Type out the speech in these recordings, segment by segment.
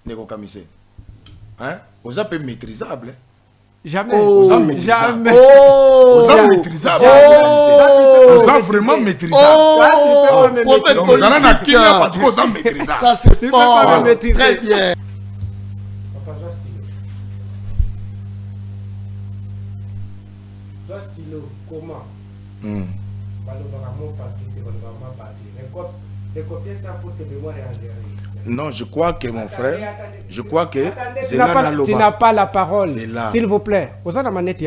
Neko Kamise. Hein? Aux appels maîtrisables. Jamais. Jamais. Aux hommes maîtrisables. Aux hommes vraiment maîtrisables. Donc, vous allez en Kenya parce qu'aux hommes maîtrisables. Ça, c'est fort. Très bien. Stylo, comment non, je crois que mon frère, je crois que tu n'as pas la parole, s'il vous plaît.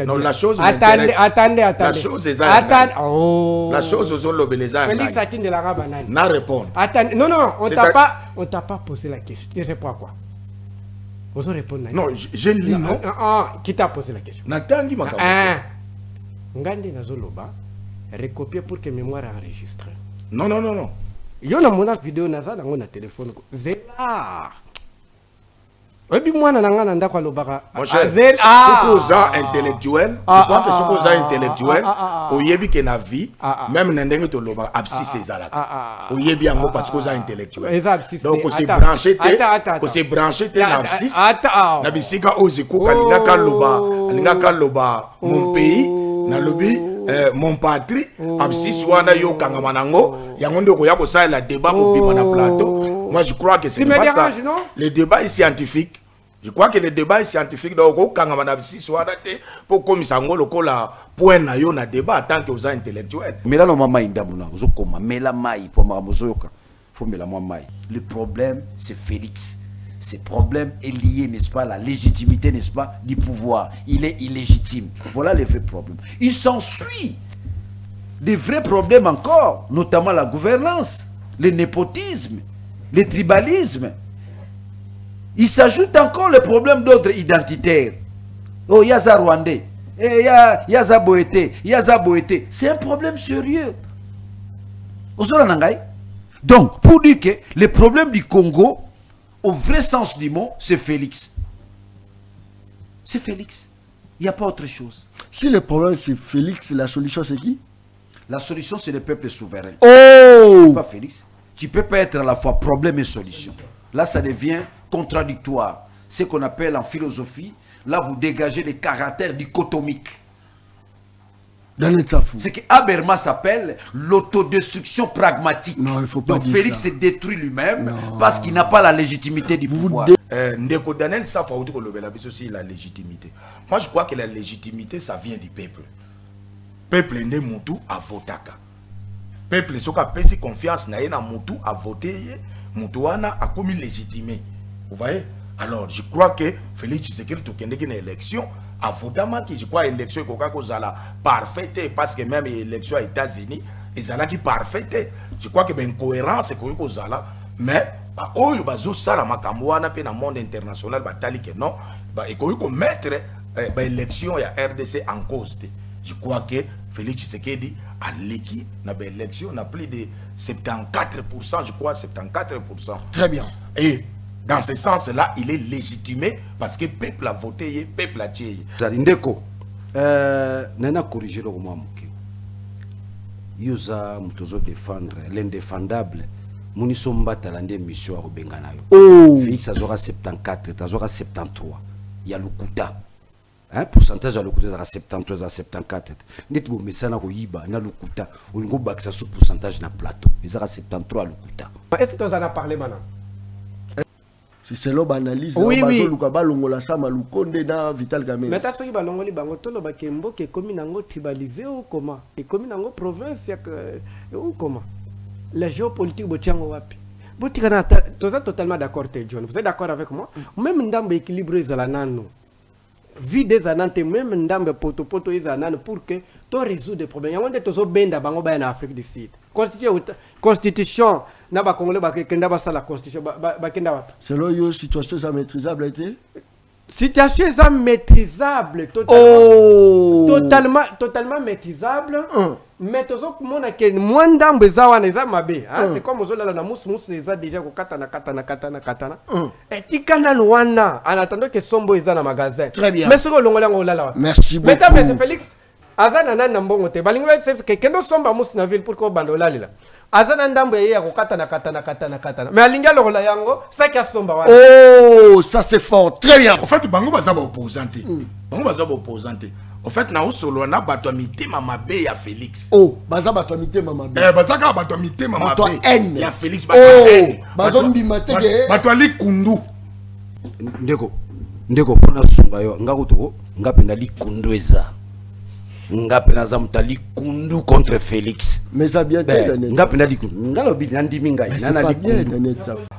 Non, la chose attendez. La chose est la chose aux Olobeleza. Félix Akin de la Rabanane. N'a répondu. Attendez, non, on t'a pas posé la question. Tu réponds à quoi? Vous répondre. Non, je lis non. Qui t'a posé la question? N'attendez ma Ngandi Nazoloba, recopier pour que mémoire enregistre. Non. Il y a une vidéo dans le téléphone. Zéla. Et puis moi, intellectuel, je crois que ce qu'on a intellectuel, au yebi que na vie, même n'endenge to loba absi sezala. Au yebi ango parce qu'on a intellectuel. Donc on s'est branché na absi. Na bisika oziko kalinga loba mon pays, na lobi mon patrie, absi swana yo kangamanango, yango ndoko ya ko ça la débat ko bima na plateau. Moi je crois que c'est pas ça. Le débat est scientifique. Je crois que le débat est scientifique. Donc, pour comme ça, on a point na débat en tant que aux intellectuels. Mais là, le problème, c'est Félix. Ce problème est lié, n'est-ce pas, à la légitimité, n'est-ce pas, du pouvoir. Il est illégitime. Voilà les vrais problèmes. Il s'ensuit des vrais problèmes encore, notamment la gouvernance, le népotisme, le tribalisme. Il s'ajoute encore le problème d'ordre identitaire. Oh, il y a ça Rwandais, il y a ça Boété, il y a ça Boété. C'est un problème sérieux. Donc, pour dire que le problème du Congo, au vrai sens du mot, c'est Félix. C'est Félix. Il n'y a pas autre chose. Si le problème c'est Félix, la solution c'est qui? La solution c'est le peuple souverain. Oh! Pas Félix. Tu ne peux pas être à la fois problème et solution. Là, ça devient contradictoire. Ce qu'on appelle en philosophie, là vous dégagez le caractère dichotomique. Ce que Habermas s'appelle l'autodestruction pragmatique. Non, il faut pas. Donc Félix se détruit lui-même parce qu'il n'a pas la légitimité du pouvoir. Ndeko Daniel Safa aussi la légitimité. Moi je crois que la légitimité ça vient du peuple. Peuple ne mutu a votaka. Peuple soka pesi confiance na yena mutu a voté, mutu wana a commis légitimé. Vous voyez? Alors, je crois que Félix Tshisekedi Tokende une élection, à Vodama qui je crois élection parfaite parce que même l'élection aux États-Unis, ils ont qui parfaite. Je crois que ben cohérence c'est que zala, mais bah oyo bazo sala makambo wana pe na monde international batali que non, bah et ko mettre bah élection ya RDC en cause. Je crois que Félix Tshisekedi a l'équipe na ben élection na plus de 74%, je crois 74%. Très bien. Et dans ce sens-là, il est légitimé parce que le peuple a voté, le peuple a tué. Ndeko, nana corriger le moment. Yosa mutozo défendre l'indéfendable. Munisomba talande mission à Benganayo. Oh. Félix azora 74, azora 73. Il y a le Kouta. Hein, pourcentage à le Kouta 73 à 74. Net bo mesana ko yiba na le Kouta. On go baksa sous pourcentage na plateau. Ils aura 73 à le Kouta. Est-ce que tu en as parlé maintenant? C'est l'homme analyse. Oui, oui. Mais t'as soki balongoli bango tolo bakembo ke komi nango tribalisé ou comment? Et komi nango province ou comment? La géopolitique botiango wapi? Botikana totalement d'accord John. Vous êtes d'accord avec moi? Même ndambe équilibré zalanano. Vie des anantes même ndambe poto izanano pour que to résoudre des problèmes. Yonde tozo benda bango ba en Afrique du Sud. Constitution na ba congolais ba kenda ba la constitution ba kenda wa. Selon yo situation ça maîtrisable été? Situation ça maîtrisable totalement totalement maîtrisable. Mais tozo kumona ke mwandambe za wana za mabe, hein, c'est comme ozola na musu eza déjà ko katana. Et tikana wana en attendant que sombo eza na magasin. Très bien. Mais ce que longola ngolala. Merci beaucoup. Mais Félix azana na mbongo te balingo c'est que kendo somba musu na ville pour ko bandola lila. azana ndambo ya kokatana katana mais alinga lokola yango saki asomba wana. Oh, ça c'est fort, très bien. En fait bango baza ba opposante bango baza ba opposante en fait na usolo na bato mitema mabe ya Félix. Oh, baza bato mitema mabe. Baza ka bato mitema mabe ya Félix bato haine. Bazo ndima tege bato ali kundu. Ndeko pona sunga yo ngakuto ngapenda likundu eza. Ngapenda za mutali kundu contre Félix. Mais ça bien Daniel. Ngapenda likundu. Ngalobi ndimi ngai nana likundu.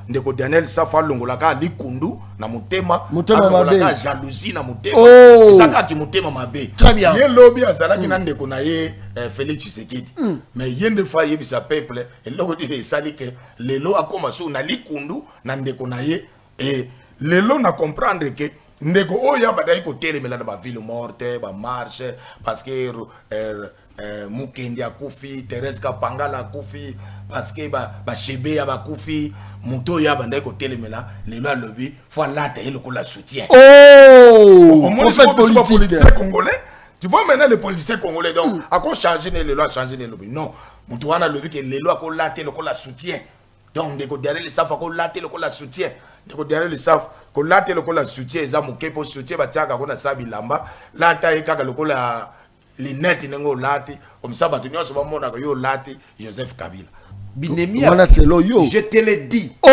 Ndeko Daniel Safa longola ka likundu na mutema mabe. Ka jalousie na mutema. Oh. Saka ki mutema mabe. Très bien. Ye lobi azalaki na ndeko na ye Félix Tshisekedi. Mais yende fa yebisa peuple et loko di sali ke lelo akoma so na likundu na ndeko na ye et lelo na comprendre que ndeko oya badai ko telemela na ba ville morte ba marche parce que Mukendi akufi Thérèse Kapangala akufi parce que ba chebe ya bakufi muto ya bandai ko telemela lelo alobi faut lata et le ko la soutien. Oh, au moins les politiciens congolais. Tu vois maintenant les policiers congolais donc à quoi changer les lois changer les lobby non muto wana lobi que les lois ko lata le ko la soutien donc ndeko derrière les safa ko lata le ko la soutien. Derrière le saf, qu'on late le la soutien, ils ont pour soutien, batiaka qu'on a sabi lamba, lata et kaka le la linette n'engo late, comme ça batunio sur mon yo late Joseph Kabila. Binemi, je te l'ai dit. Oh,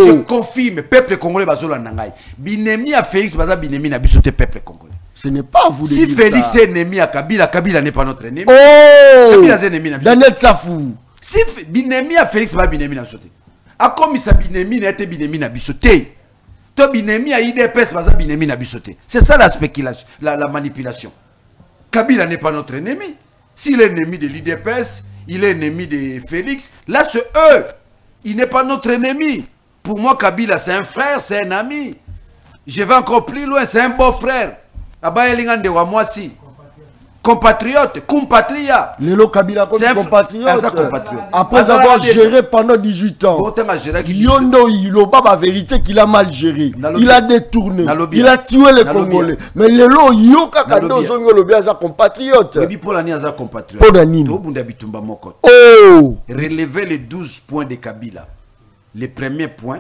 je confirme, peuple congolais bazola nangai. Binemi à Félix baza binemi na bisote peuple congolais. Ce n'est pas vous. Si Félix est ennemi à Kabila, Kabila n'est pas notre ennemi. Oh, Kabila est ennemi na bisote. Daniel Safou. Si binemi à Félix baza binemi na bisote. A comme ça binemi n'a été binemi na bisoté. To binemi a IDPS baza binemi na bisoté. C'est ça la spéculation, la manipulation. Kabila n'est pas notre ennemi. S'il est ennemi de l'IDPS, il est ennemi de Félix. Là c'est eux. Il n'est pas notre ennemi. Pour moi Kabila c'est un frère, c'est un ami. Je vais encore plus loin, c'est un beau frère. Abaye lingande wa moi si. Compatriote, compatria. Lelo Kabila comme compatriote. Après avoir géré pendant 18 ans. Yondo Iloba, la vérité qu'il a mal géré. Il a détourné. Il a tué les Congolais. Mais Lelo Yoka Kando Zongolo Biaza compatriote. Oh. Relever les 12 points de Kabila. Le premier point,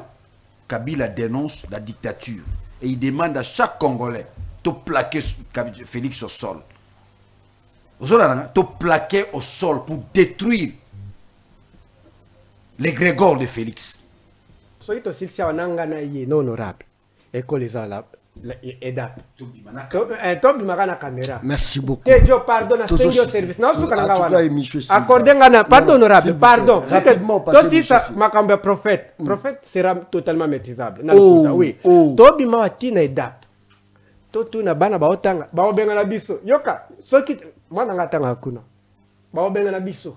Kabila dénonce la dictature. Et il demande à chaque Congolais de plaquer Félix au sol. Vous avez plaqué au sol pour détruire les Grégor de Félix. Merci beaucoup. Pardon, prophète. Prophète sera totalement maîtrisable. Oui. Tobi Mawatina Edap. Totuna bana baotanga baobenga na biso yoka soki mwana ngatanga kuna baobenga na biso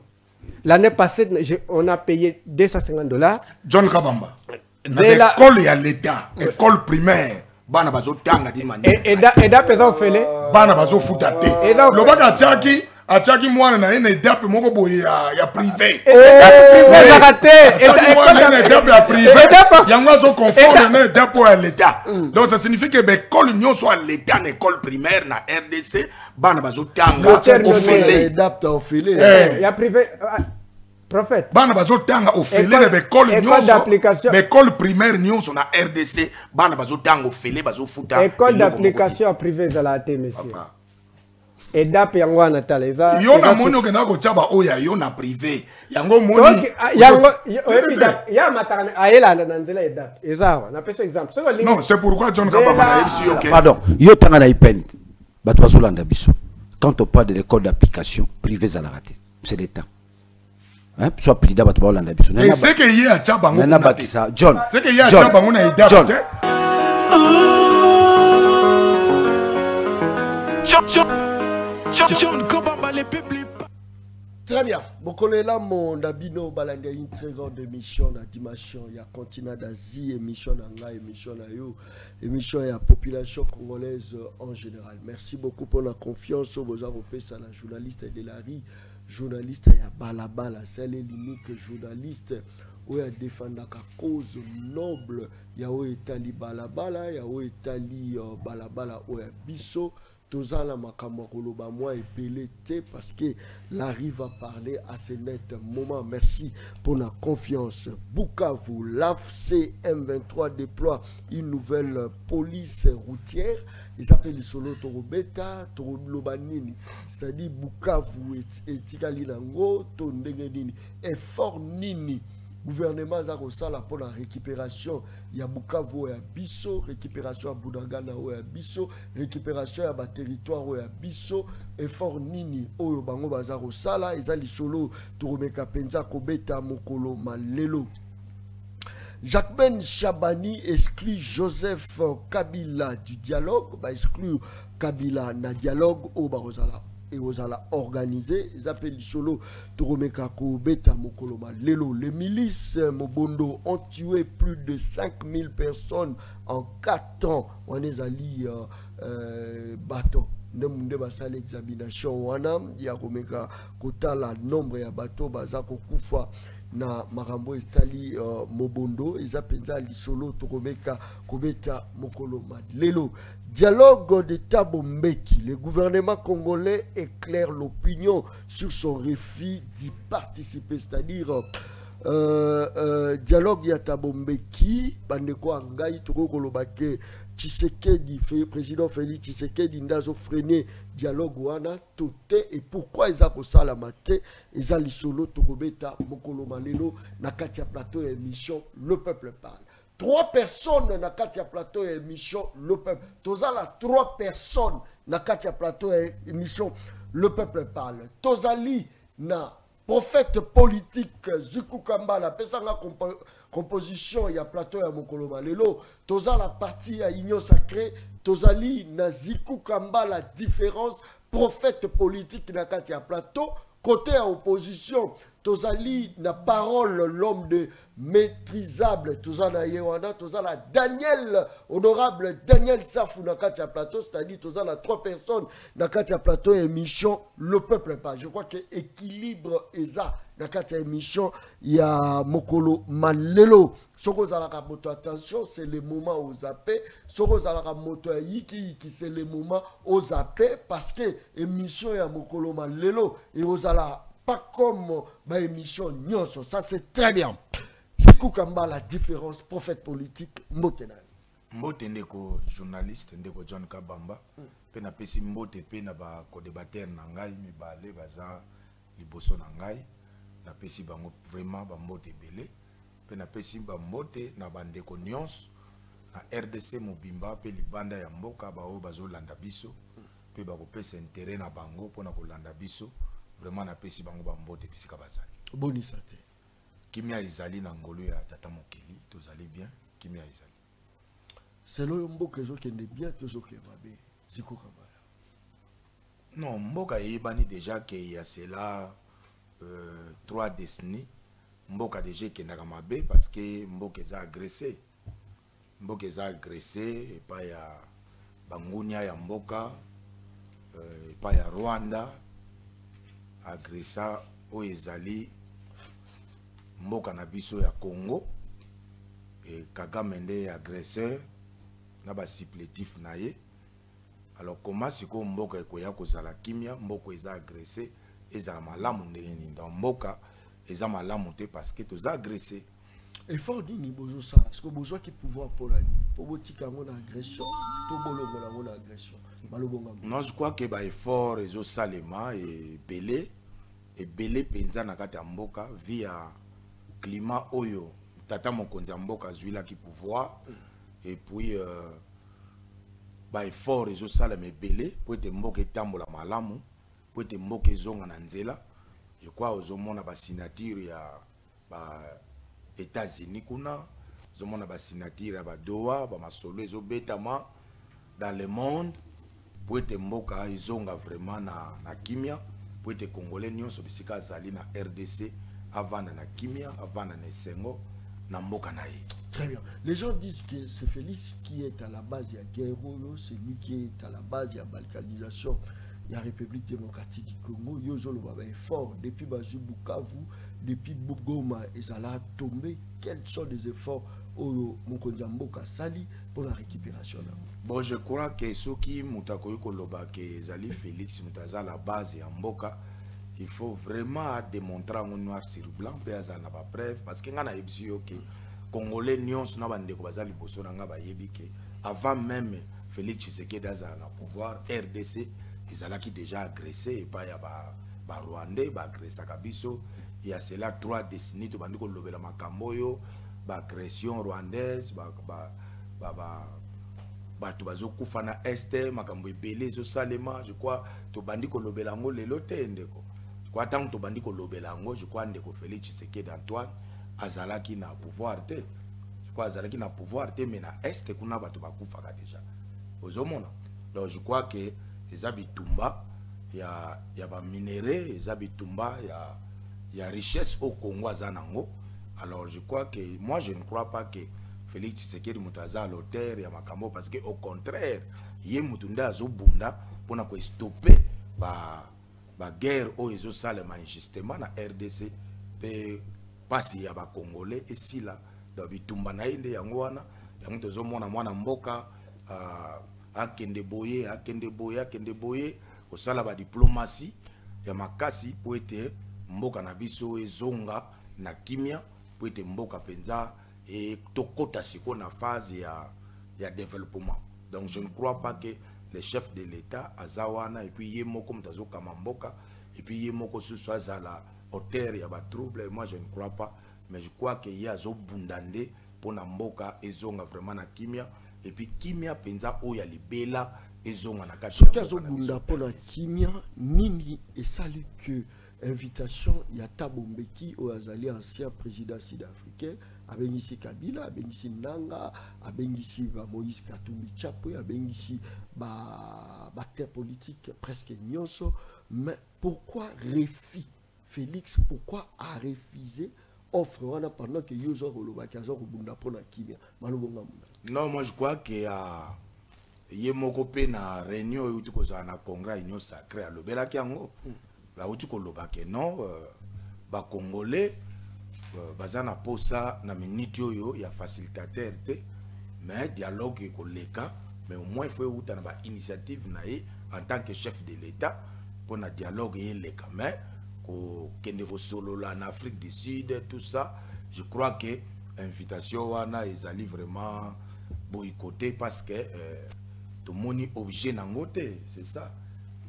l'année passée on a payé $250. John Kabamba l'école ya l'état école primaire bana bazotanga di mani eda pesa ofele bana bazofuta te lobaka tchaki Achaki mwana na ene dape moko boye ya privé. Ya privé. Yango zo confondre na dape à l'état. Donc ça signifie que l'école union soit l'état une école primaire na RDC bana bazo tanga ofele. Dape ofele. Ya privé prophète. Bana bazo tanga ofele de école union d'application. L'école primaire union sur na RDC bana bazo tanga ofele bazo futa. École d'application privée za la té monsieur. Et d'après yango anatala eza yona moni okenda ko chaba oya yona privé yango moni yango ya matana ayela na nzela edap eza na peso exemple non c'est pourquoi John Kabamba na yebisi OK pardon yo tanga na ipen bato bazolanda biso quand on parle de l'école d'application privée za la raté c'est l'état hein soit plida bato bazolanda biso et c'est que y a chaba ngo na bakisa John c'est que y a chaba ngo na edap Très bien. Bokolela mon dabino balanga une très grande émission na dimension ya continent d'Asie émission na émission na yo émission ya population congolaise en général. Merci beaucoup pour la confiance vous avez ça la journaliste de la rue journaliste ya balabala c'est l'unique journaliste où a défendre la cause noble ya o etali balabala ya o etali balabala o ya biso tozala makambo koloba moi epelé te parce que Larry va parler à ce net moment. Merci pour la confiance. Bukavu, l'AFC M23 déploie une nouvelle police routière. Ils appellent solo Torobeta, Torobanini. C'est-à-dire Bukavu et Tikali Nango, Tondengeni. Effort Nini. Gouvernement Zarosala pour la récupération. Il y a Bukavu et Bisso, récupération à Boudagana et Bisso, récupération à territoire et Bisso, effort Nini, Oyo Bango Bazarosala, Ezali Solo, Turomeka Penza, Kobeta, Mokolo, Malelo. Jacquemaine Chabani exclut Joseph Kabila du dialogue, exclut Kabila na dialogue au Barosala. Et aux ala organisé, ils appellent solo Toromeka Kobeta Mokoloma Lelo. Les milices Mobondo ont tué plus de 5000 personnes en 4 ans. On est allé bateau. Nemunde basale examination wana ya komeka kotala nombre ya bateau bazako kufa na marambo estali Mobondo izapenza lisolo Toromeka Kobeta Mokoloma Lelo. Dialogue de Thabo Mbeki. Le gouvernement congolais éclaire l'opinion sur son refus d'y participer. C'est-à-dire, dialogue de Thabo Mbeki, Bandeko Angai, Toro Kolobake, Tshisekedi, président Félix Tshisekedi, Ndazo Frené, dialogue wana, Toté, et pourquoi ils ont ça la maté, ils ont l'isolo, Tokobeta, Mokoloma Lelo, Nakatia Plateau et émission, le peuple parle. 3 personnes na Katia Plateau et émission Le Peuple. Tozala 3 personnes na Katia Plateau et émission Le Peuple parle. Tozali na prophète politique Zuku Kambala pesanga composition ya Plateau ya Mokolo Malelo. Tozala partie à Union Sacrée. Tozali na Ziku Kambala différence prophète politique na Katia Plateau côté à opposition. Tozali na parole l'homme de maîtrisable Tozana Yewana Tozala Daniel honorable Daniel Safou na Katia Plateau, c'est-à-dire Tozala 3 personnes na Katia Plateau émission Le Peuple pas. Je crois que équilibre eza na Katia émission ya Mokolo Malelo. Soko zalaka moto attention, c'est le moment aux zappé. Soko zalaka moto yiki c'est le moment aux zappé parce que émission ya Mokolo Malelo et ozala pas comme émission Nyonso, ça c'est très bien. C'est quoi la différence prophète politique Motena. Ndeko journaliste ndeko John Kabamba pe na pesi mbote pe na ba co-débatteur na ngai mibale baza liboso na ngai na pesi bango vraiment ba mbote belé pe na pesi ba mbote na bandeko nyonso na RDC mobimba pe libanda ya mboka ba o bazo landa biso pe ba ko pesa intérêt na bango pona ko landa biso. Vraiment na pesi bango ba mbote bisika bazali. Bonisa te. Kimia izali na ngolo ya tata mokeli, tozali bien, kimia izali. C'est le mboka zo kende bien tozo ke babe. Ziko kabala. Non, mboka yebani déjà que il y a cela 3 décennies. Mboka déjà kenda kamabe parce que mboka za agressé. Mboka za agressé et pas ya bangunia ya mboka et pas ya Rwanda. Agressa o ezali mboka na biso ya Congo et Kagame nde agresseur na ba supplétif na ye. Alors comment siko mboka ekoya kozala kimia mboko eza agressé ezala malamu ndenge nini dans mboka eza malamu te parce que toza agressé. Effort dini bozo ça parce que bozo qui pouvoir pour la pour botika ngona agression to bolongo na ngona agression malobonga. Non, je crois que ba effort ezo salema et belé penza na kati ya mboka via climat oyo tata mokonzi ya mboka zuila ki pouvoir et puis ba effort ezo salema belé pour te mboka etambola malamu pour te mboka ezonga na nzela. Je crois ozomona ba signature ya ba États-Unis kuna ozomona ba signature ya ba Doha ba masolo ezo betama dans le monde pour te mboka ezonga vraiment na kimia. Pour être congolais nyonso bisika zali na RDC avant na kimia avant na Sengo na mboka na ye. Très bien. Les gens disent que c'est Félix qui est à la base de la guerre, c'est lui qui est à la base de la balkanisation de la République démocratique du Congo. Yozolo baba est fort depuis Bazu Bukavu, depuis Bugoma et Zala tombé. Quels sont les efforts oyo mokonzi ya mboka sali pour la récupération. Bon, je crois que ce qui mutakoyi koloba que Zali Félix mutaza la base ya mboka, il faut vraiment démontrer en noir sur blanc pe azana ba preuve parce que ngana yebisi yo que Congolais nyonso na bandeko bazali boso na nga ba yebi que avant même Félix Tshisekedi azala na pouvoir, RDC ezalaki déjà agressé et pas ya ba Rwandais ba agressé kabiso. Il y a cela 3 décennies to bandiko lobela makambo yo ba agression rwandaise bato bazokufa na este makambo ebele ezosalema. Je crois tobandi kolobela yango lelo te ndeko. Kwa tant tobandi kolobela yango, je crois ndeko Félix Tshisekedi Antoine azalaki na pouvoir te. Je crois azalaki na pouvoir te, mais na este kuna bato bakufaka déjà ozomona. Donc je crois que eza bitumba ya ba minéraux, eza bitumba ya richesse au Congo azanango. Alors je crois que moi je ne crois pas que Félix Tshisekedi mutaza à l'auteur ya makambo, parce que au contraire ye mutunda azobunda pona ko stopper ba guerre o ezo salema injustement na RDC pe pasi ya ba Congolais et si là dans bitumba na inde yango wana yango tozomona mwana mboka akende boye au sala ba diplomatie ya makasi po ete mboka na biso ezonga na kimia po ete mboka penza et tokota siko na phase ya développement. Donc je ne crois pas que les chefs de l'État azawana et puis yemoko mtazo kama mboka et puis yemoko soit à la hauteur ya ba trouble. Moi je ne crois pas, mais je crois que y a zo bundande pour na mboka ezonga vraiment na kimia et puis kimia penza o ya libela ezonga na kati ya zo bunda pour na kimia nini et salut que invitation ya Tabombeki au azali ancien président sud-africain abengisi Kabila, abengisi Nanga, abengisi Moïse Katumbi Tchapo, abengisi acteurs politiques presque nyonso. Mais pourquoi refi Félix, pourquoi a refusé offre wana pendant que Yozo Rolobaki azo kubunda pona kimia malobonga munda? Non, moi je crois que yemoko pe na réunion yuti kozala na congrès union sacrée alobela kiango la uti kolobaki non ba Congolais bazana posa na minute oyo ya facilitateur te, mais dialogue koleka, mais au moins il faut uta na ba initiative nae en tant que chef de l'État pour na dialogue yeleka, mais ko kende ko solo la en Afrique du Sud tout ça. Je crois que invitation wana ezali vraiment boycotté parce que tout le monde objet nangote, c'est ça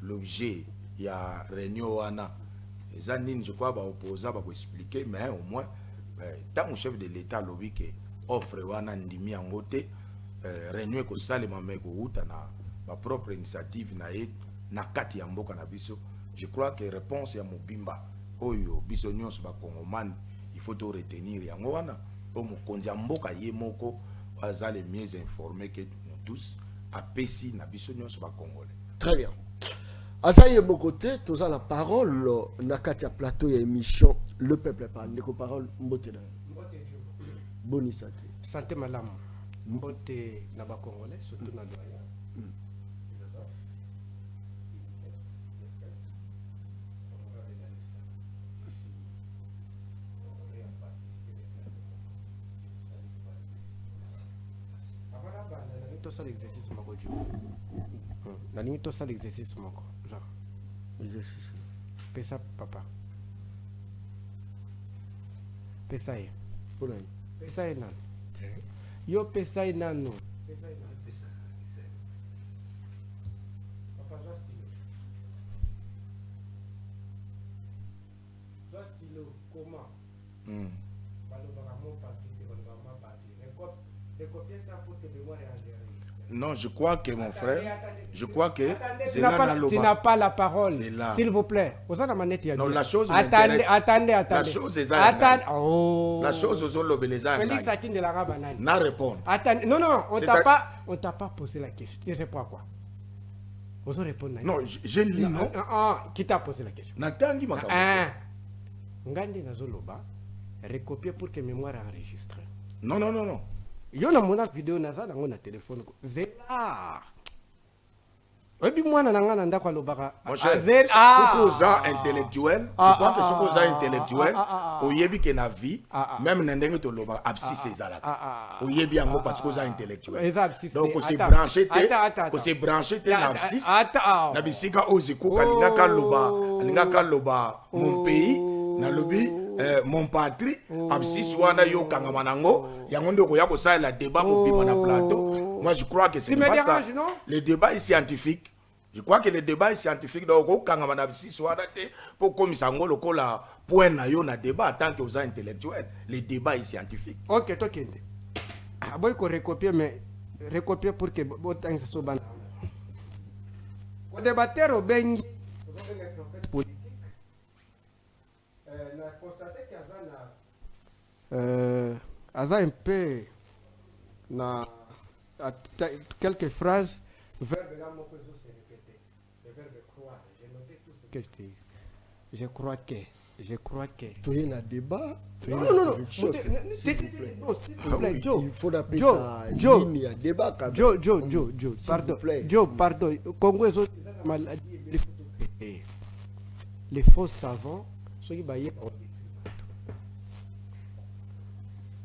l'objet. Il y a réunion wana Zanine, je crois, opposa va expliquer, mais au moins, tant que chef de l'État lobby que offre wana ndimi angote, réunion ko salema meko uta na ma propre initiative na kati ya mboka na biso. Je crois que réponse ya mobimba oyo biso nyonso ba Congomani il faut to retenir yango wana po mokonzi ya mboka ye moko azale mieux informé que nous tous apesi na biso nyonso ba Congolais. Très bien. Azaye Bokote, tu as la parole, Nakatia plateau et émission, le peuple parle. Neko parole, Mbote na. Boni santé. Santé malam. Mbote na ba Congolais, surtout na doya. Tout ça l'exercice moko du. La limite tout ça l'exercice moko. Genre. Exercice. Pesa papa. Pesa ye. Pour Pesa ye nan. Yo pesa ye nan no. Pesa ye nan. Pesa. Papa joa stylo. Joa stylo comment? Balobaka mon parti, balobaka ma parti. Les copier ça pour te mémoire et enregistrer. Non, je crois que mon frère, je crois que tu n'as pas la parole, s'il vous plaît. Non, la chose attendez. La chose est ça. Oh. La chose aux Lobeleza. Félix Akin de la banane. N'a répondu. Attendez, non, on t'a pas posé la question. Tu réponds à quoi? Vous répondre. Non, je lis non. Qui t'a posé la question? N'attendez ma caméra. Ngandi Nazoloba, recopier pour que mémoire enregistre. Non. Yo na mona vidéo na ça dans mon téléphone. Zela. oyebi mwana na nga na ndako alobaka Mon cher, Azel- sokoza intellectuel, je crois que sokoza intellectuel, oyebi ke na vie, même na ndenge toloba abscisse ezalaka. Oyebi yango parce que oza intellectuel. Eza abscisse Donc te. on s'est Attends. branché Attends. on s'est branché te na abscisse. Attends. Na bisika ozikuka lingaka loba mon pays, na lobi mon patrie, abscisse wana yo kangama nango, yango ndeko ya kosa la débat bobima na plateau. Moi je crois que c'est Tu me pas ça. déranges, non? Le débat est scientifique. Je crois que le débat est scientifique. Donc, au Kangama si soit pour comme ça, on le point na yo na débat tant que aux intellectuels. Le débat est scientifique. Ok, toi kende. Ah, boy ko recopier mais recopier pour que botangi ça soit ban. Ko débatteur au bengi, vous avez les prophètes politiques. Na constaté qu'Aza un peu na quelques phrases verbe là mon réseau s'est répété. Le verbe croire, j'ai noté tout ce que je dis. Je crois que Tu es un débat. non, S'il vous plaît. Joe, Il faut appeler Joe, ça Joe. une ligne à débat. quand même. Joe, S'il pardon, vous plaît. Joe, pardon, Congo est autres maladies, les faux savants, ceux qui baillent.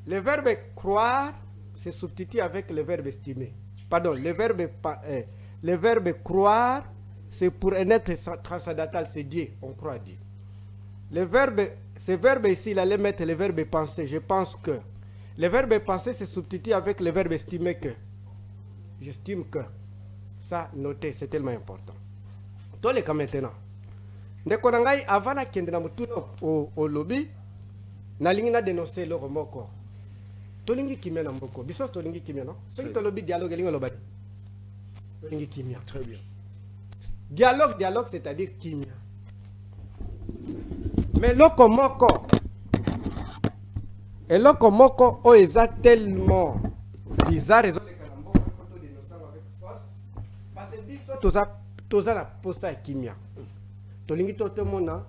Le verbe croire se substitue avec le verbe estimer. Pardon, le verbe croire, c'est pour un être transcendantal, c'est Dieu, on croit à Dieu. Ce verbe ici, il allait mettre le verbe penser, je pense que. Le verbe penser se substitue avec le verbe estimer que. J'estime que. Ça, notez, c'est tellement important. Tous les cas maintenant. Ndeko nangai avant na kende na mutuno au lobby, na lingi na dénoncer le remoko. Tolingi kimia na mboko. Biso tolingi kimia non? Ce qui to lobby dialogue lingi lobby. Tolingi kimia. Très bien. Dialogue, c'est-à-dire kimia. Mais lokomoko. Et lokomoko o eza tellement bizarre ils ont les canambos photo de nos avec force parce que biso toza na posa kimia. Tolingi to mona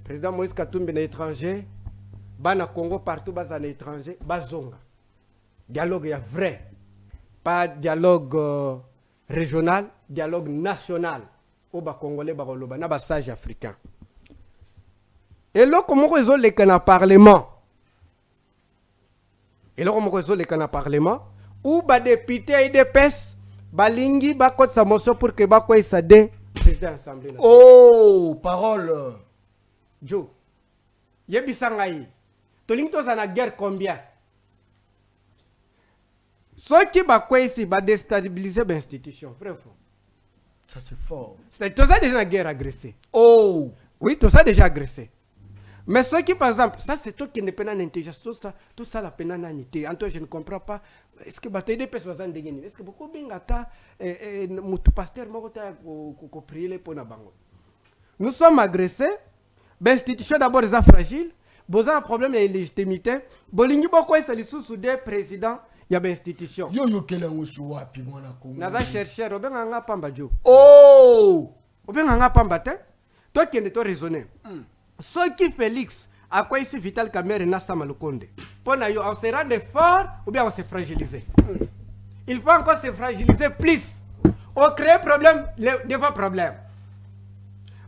président Moïse Katumbi na étranger, bana Congo partout bas en étranger, bazonga. Dialogue ya vrai. Pas dialogue régional, dialogue national. Au bas congolais baroloba na sage africain. Et là comment ils ont les canaux parlement. Et là comment ils ont les canaux parlement ou ba député et des pes balingi ba kote sa motion pour que ba quoi ça dé président de l'Assemblée nationale. Oh, parole. Joe. Yebisangaï. Tolingi to na guerre combien? Ceux qui va quoi ici va déstabiliser l'institution, frère. Ça c'est fort. C'est tout ça déjà la guerre agressée. Oh. Oui, tout ça déjà agressé. Mais ceux qui, par exemple, ça c'est toi qui ne peut pas intelligence, tout ça la peine nanité. En toi, je ne comprends pas. Est-ce que bataille des personnes dégainent? Est-ce que beaucoup bingata mutu pasteur mokota ko prier pour na bango? Nous sommes agressés. L'institution d'abord est fragile. Vous avez un problème de légitimité. Bolingi boko est le sous des présidents. Il y a une institution. Yo yo kelango suwapi mwana Congo. Naza chercheur, obenga nga pamba jo. Oh. Obenga nga pamba te. Toi qui ne te raisonner. Ceux qui Félix, à quoi ici Vital Kamerhe n'a pas le compte. Pour nous, on se rend fort ou bien on se fragilise. Il faut encore se fragiliser plus. On crée problème, devant problème.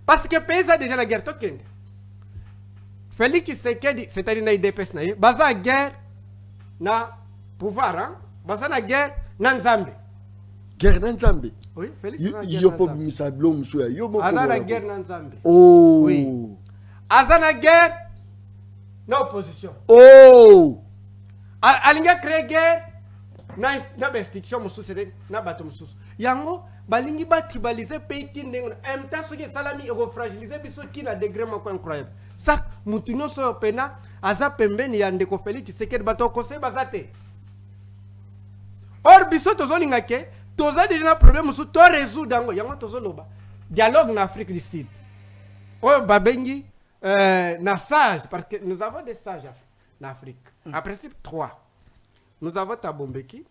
Parce que le pays a déjà la guerre. Félix Tshisekedi, c'est-à-dire na IDPS na baza guerre na pouvoir hein. Baza na guerre na Nzambe. Guerre na Nzambe. Oui, Félix na guerre. Yo po bimisa blom so ya yo mo. Ana na guerre na Nzambe. Oh. Oui. Azana guerre na opposition. Oh. Alinga créer guerre na institution mususu na bato mususu. Yango balingi ba tribaliser pays tindeng en même temps ce qui salami et fragiliser biso qui na degré moko incroyable. Ça mutu nyonso pena aza pembeni ya ndeko Félix Tshisekedi bato conseil bazate. Or biso tozolinga ke toza déjà na problème mususu to résoudre yango yango tozoloba dialogue en Afrique du Sud. Oh babengi na sage parce que nous avons des sages en Afrique. En principe 3. Nous avons Thabo Mbeki,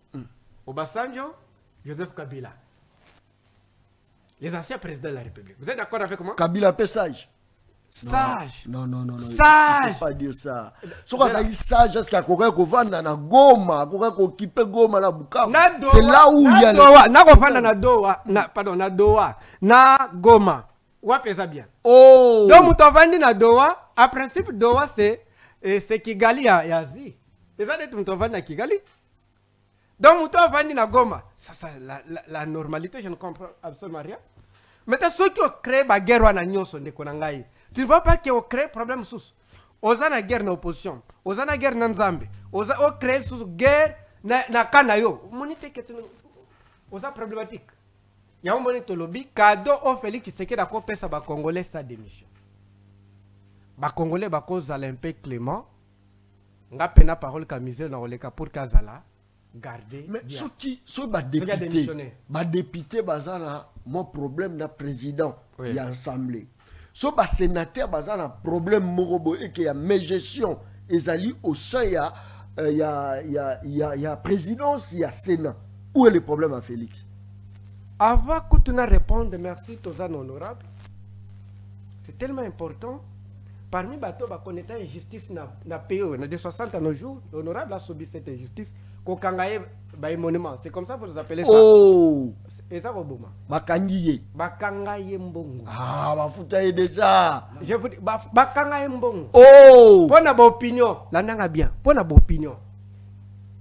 Obasanjo, Joseph Kabila. Les anciens présidents de la République. Vous êtes d'accord avec moi? Kabila Pessage. Sage. Non, non, non, non. Sage. Il ne faut pas dire ça. Ce qu'on a dit sage, est-ce qu'il y a quelqu'un qui va dans Goma, quelqu'un qui occupe Goma na Bukavu. C'est là où il y a na Doha, pardon, na Doha, na Goma. Ouais, ça bien. Oh. Donc, nous avons na Doha. En principe, Doha, c'est Kigali et Asie. Et ça, nous avons na Kigali. Donc, nous avons na Goma. Ça, la normalité, je ne comprends absolument rien. Maintenant, ceux qui ont créé la guerre, tu ne vois pas qu'ils ont créé un problème sous. Ils ont la guerre dans l'opposition. Ils ont la guerre dans Zambie. Ils ont créé la guerre dans Kanayo. Ils ont problématique. Il y a un moment où lobby, cadeau au Félix Tshisekedi d'accord pesa ba Congolais sa démission. Ba Congolais ba cause Olympique Clément. Nga pena parole kamisé na oleka pour Kazala garder. Mais ceux qui sont députés bazana mon problème na président et assemblée. Ceux qui sénateur bazana problème morobo et qui a mes gestion ezali au sein il y a présidence, il y a sénat. Où est le problème à Félix? Avant que tu ne répondes, merci, Tozan honorable. C'est tellement important. Parmi les bateaux, on a une injustice dans le pays. On a des 60 ans nos jours. L'honorable a subi cette injustice. C'est comme ça que vous appelez ça. Oh! Et ça, Obama. Bakangiye. Bakangaye mbongo. Ah, bafoutaye déjà. Je vous dis, Bakangaye mbongo. Oh! Pour notre opinion, là, n'a bien. Pour notre opinion,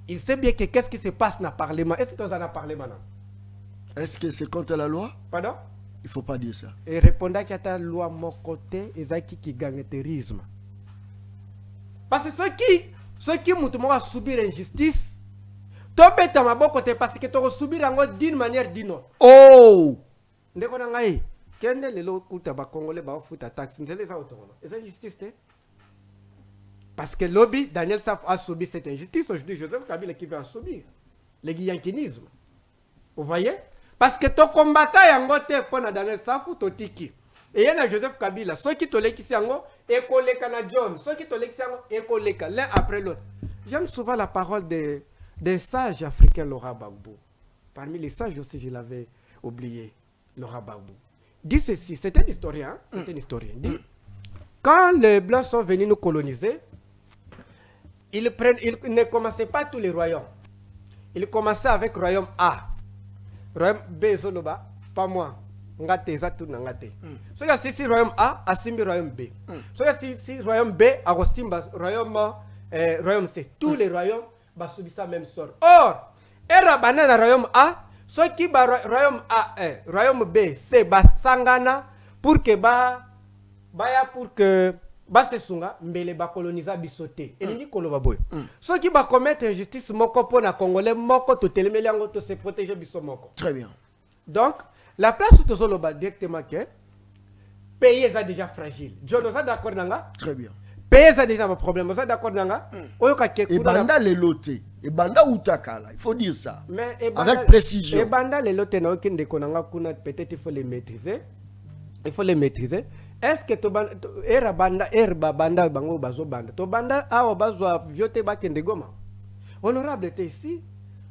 il sait bien que qu'est-ce qui se passe dans le Parlement. Est-ce que vous en avez parlé maintenant? Est-ce que c'est contre la loi? Pardon? Il ne faut pas dire ça. Et répondant qu'il y a la loi de mon côté, et ça qui gagne le terrorisme. Parce que ceux qui ont subi l'injustice, tu peux ma bon côté parce que tu as subi d'une manière ou d'une autre. Oh! Ndeko na ngai, quel est le kuta ba Congolais ba futa taxe, c'est les autres. C'est injustice. Parce que lobby, Daniel Saf a subi cette injustice. Aujourd'hui, Joseph Kabila qui va subir. Le guyankinisme. Vous voyez? Parce que ton combattant est en côté pour Daniel Safou, Totiki. Et il y a Joseph Kabila. Ceux qui te l'équissent en haut, écolés John. Ceux qui te l'équissent en haut, écolés l'un après l'autre. J'aime souvent la parole des sages africains, Laurent Gbagbo. Parmi les sages aussi, je l'avais oublié, Laurent Gbagbo. Dit ceci, c'est un historien. C'est un historien. Dit, quand les Blancs sont venus nous coloniser, ils ne commençaient pas tous les royaumes. Ils commençaient avec le royaume A. Royaume B, Zoloba, pas moi. Ngate, Zatu, Nangate. So, si royaume A, Asimbi royaume B. So, si royaume B, Agosimba, royaume C. Tous les royaumes vont subir la même sort. Or, era banana royaume A, ceux qui ba royaume A, royaume B, C, ba sangana pour que se sunga mbele ba coloniser bisoté et ni koloba boy ceux qui ba commettre injustice moko pour na congolais moko to telemeli yango to se protéger biso moko. Très bien. Donc la place où tozoloba directement que pays est déjà fragile. John oza d'accord nanga? Très bien. Pays est déjà un problème, oza d'accord nanga? Oyoka ke et banda les lotés et banda utakala, il faut dire ça. Mais avec précision. Et banda les lotés na okende konanga kuna peut-être il faut les maîtriser. Il faut les maîtriser. Est-ce que era banda bango bazo banda to banda awa bazwa viote bakende Goma? Honorable était ici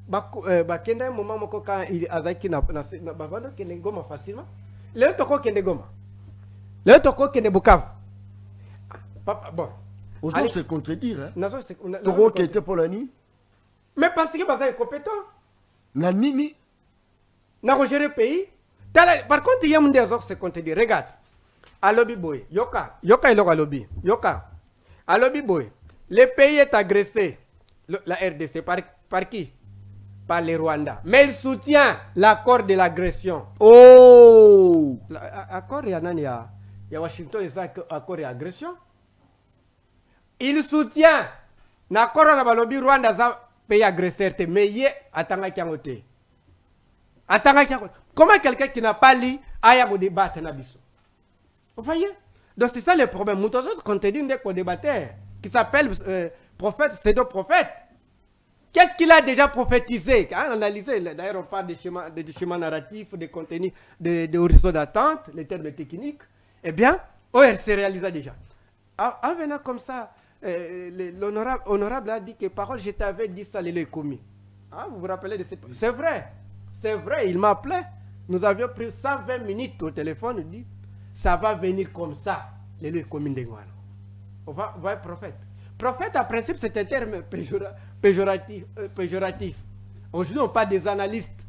bakende un moment moko quand il azaki na bavanda kende Goma facilement. Le toko kende Goma. Le toko kende Bukavu. Bon. Aux autres se contredire hein. Toko qui était pour la nuit. Mais parce que baza est compétent. Na nini na gérer le pays. Par contre il y a des autres se contredire. Regarde. Alobi boy, yoka iloko alobi, yoka. Alobi boy, le pays est agressé, la RDC, par qui? Par les Rwandais. Mais il soutient l'accord de l'agression. Oh! L'accord, il y a Washington, il y a accord d'agression. Il soutient l'accord de l'alobi Rwanda, ça pays agresseur, mais il y a atanga kiangote. Comment quelqu'un qui n'a pas lu a débattre na biso? Vous voyez? Donc c'est ça le problème. Nous avons contenu des co-débatteurs qui s'appelle prophète, pseudo-prophète. Qu'est-ce qu'il a déjà prophétisé? Analysé. D'ailleurs, on parle des schémas narratifs, des contenus, des horizons d'attente, les termes techniques. Eh bien, elle s'est réalisée déjà. En venant comme ça, l'honorable a dit que parole, je t'avais dit ça, les commis. Vous vous rappelez de cette... C'est vrai, il m'a appelé. Nous avions pris 120 minutes au téléphone, il dit. Ça va venir comme ça. Les lieux communes de Guano. On va voir prophète. Prophète, en principe, c'est un terme péjoratif. Aujourd'hui, on parle des analystes.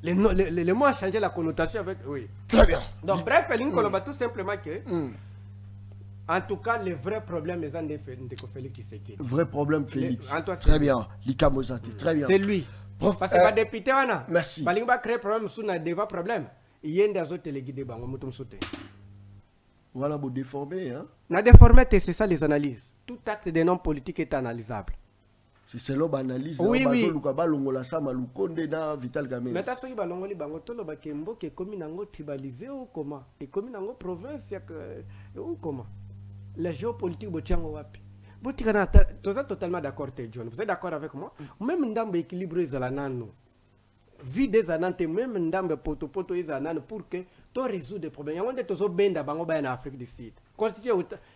Les mots ont changé la connotation avec. Oui. Très bien. Donc, bref, tout simplement que. En tout cas, les vrais problèmes, les gens de Félix Tshisekedi. Vrai problème, Félix. Très bien. Lika Mozati, très bien. C'est lui. Prof, Parce que les députés, merci. Il va créer problème sur des vrais problèmes. Il y a des autres téléguidés, voilà, vous déformez, hein. La déformité, c'est ça les analyses. Tout acte des noms politiques est analysable. Si c'est l'homme analyse, oui, oui. Mais t'as ce qui va l'ongoli bango tolo ba kembo ke komi nango tribalisé ou comment et komi nango province ou comment la géopolitique botiango wapi botikana totalement d'accord John, vous êtes d'accord avec moi? Même ndambe équilibré za la nano vie des anantes, même ndambe poto izanano pour que tu résoudre des problèmes. Yawande tozo benda bango ba en Afrique du Sud.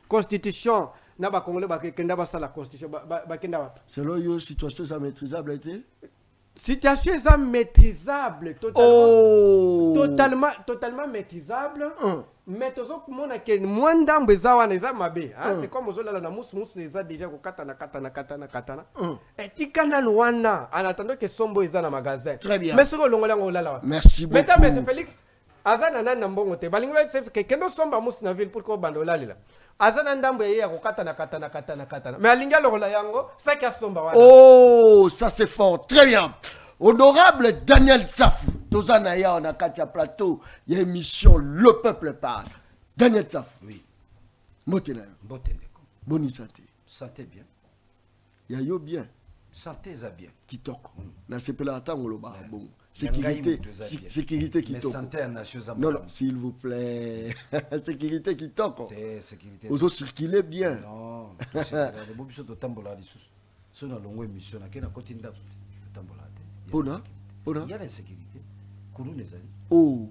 Constitution na ba Congolais ba kenda ba la constitution ba kenda wapi? Selon yo situation ça maîtrisable été? Situation ça maîtrisable totalement maîtrisable. Mais tozo kumona ke mwandambe za wana za mabe, c'est comme ozola na musu eza déjà ko katana. Et tikana Luanda en attendant que sombo eza na magasin. Très bien. Mais ce que longola ngolala. Merci beaucoup. Mesdames et Félix azana na mbongo te balingo c'est que kendo somba musu na ville pour ko bandola lila. Azana ndambo ye ya ko katana. Mais alinga lokola yango ça qui somba wana. Oh, ça c'est fort. Très bien. Honorable Daniel Tsafou, Tozanaya, on a Katia Plateau, il y a émission Le Peuple Parle. Daniel Tsafou. Oui. Motena. Bonne santé. Santé bien. Il y a bien. Santé ça bien. Qui toque. Na sepela tang lo ba bon. Sécurité qui toque. Mais santé en nation ça. Non, s'il vous plaît. Sécurité qui toque. Sécurité. Vous aussi circuler bien. Non. Le bobiso to tambola lisusu. So na longo émission na kena kotinda tambola. Il y a l'insécurité. Oh.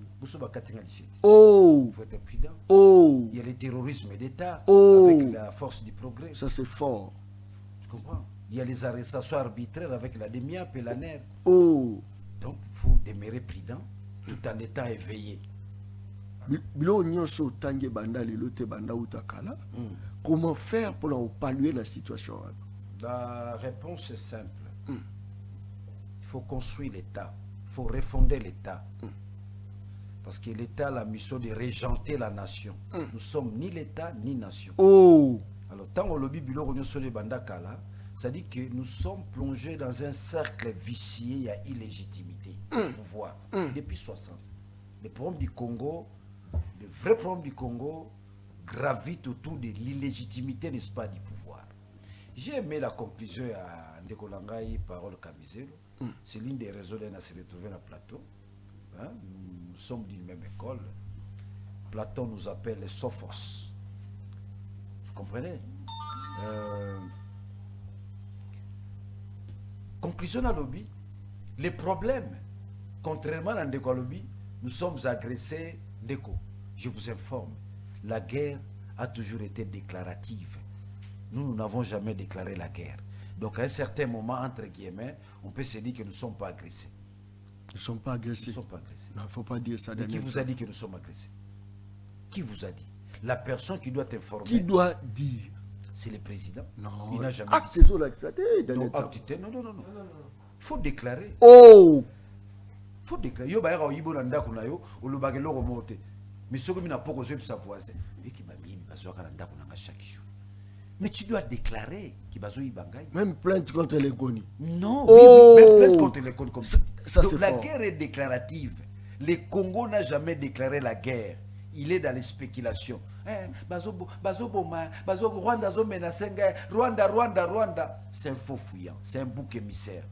Oh. Il faut être prudent. Oh. Il y a le terrorisme d'État avec la force du progrès. Ça c'est fort. Tu comprends? Il y a les arrestations arbitraires avec la DEMIAP et la NER. Oh. Donc il faut demeurer prudent tout en étant éveillé. Comment faire pour pallier la situation? La réponse est simple. Il faut construire l'État, il faut refonder l'État. Parce que l'État a la mission de régenter la nation. Nous sommes ni l'État ni nation. Oh. Alors, tant qu'on lobby bilo sur les bandakala, ça dit que nous sommes plongés dans un cercle vicié à illégitimité du pouvoir depuis 60. Les problèmes du Congo, les vrais problèmes du Congo gravitent autour de l'illégitimité, n'est-ce pas, du pouvoir. J'ai aimé la conclusion à Ndekolangai, Parole Kamizelo. C'est l'une des raisons d'être se retrouver dans le plateau. Hein? Nous sommes d'une même école. Platon nous appelle les sophos. Vous comprenez? Conclusion à lobby. Les problèmes, contrairement à Ndeko lobby, nous sommes agressés. Ndeko, je vous informe, la guerre a toujours été déclarative. Nous n'avons jamais déclaré la guerre. Donc à un certain moment, entre guillemets, on peut se dire que nous ne sommes pas agressés. Nous ne sommes pas agressés. Nous ne sommes pas agressés. Non, il ne faut pas dire ça. Mais qui vous a dit que nous sommes agressés? Qui vous a dit? La personne qui doit informer. Qui doit dire? C'est le président. Non. Il n'a jamais dit ça. Non. Il faut déclarer. Oh! Il faut déclarer. Yo baïra oyibo nanda kunayo olubagelo remonte. Mais ce que mina poko zo sa voisin. Et qui m'a mis bazo kananda kunanga chaque jour. Mais tu dois déclarer qu'il va y bangaï. Même plainte contre les CONI. Non, oh. Même plainte contre les CONI comme ça. Donc, la fort. guerre est déclarative. Le Congo n'a jamais déclaré la guerre. Il est dans les spéculations. Rwanda, Rwanda. C'est un faux fouillant. C'est un bouc émissaire.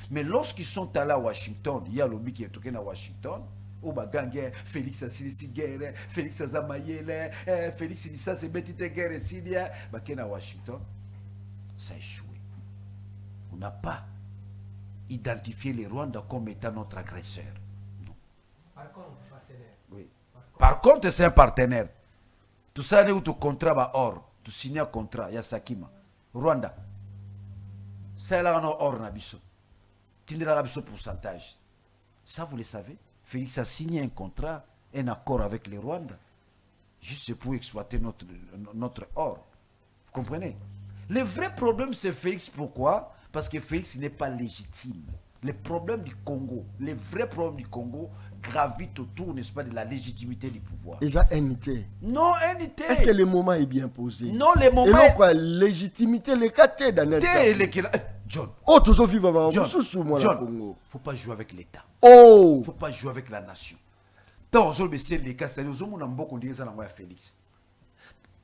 Mais lorsqu'ils sont allés à Washington, il y a l'objet qui est toqué à Washington. Félix a signé guerre, Félix a zamayele, Félix dit ça c'est petite guerre ici, à Washington, ça a échoué. On n'a pas identifié les Rwandais comme étant notre agresseur. Non. Par contre, partenaire. Oui. Par contre, c'est un partenaire. Tout ça, n'est où tu contrat va or, tu signes un contrat, il y a Sakima. Rwanda, c'est là on or nabiso. Tu n'as pas besoin de pourcentage. Ça vous le savez? Félix a signé un contrat, un accord avec les Rwandais. juste pour exploiter notre or. Vous comprenez? Le vrai problème, c'est Félix. Pourquoi? Parce que Félix n'est pas légitime. Le problème du Congo, les vrais problèmes du Congo gravitent autour, n'est-ce pas, de la légitimité du pouvoir. Et ça, unité. Non, unité. Est-ce que le moment est bien posé? Non, le moment. Et non, quoi, légitimité, les quatre Daniel. John. Oh, tout ça, vivre avant. John, Congo. Faut pas jouer avec l'État. Oh. Faut pas jouer avec la nation. Tant aux autres, c'est les cas, c'est-à-dire, aux hommes, on a beaucoup de ça, à Félix.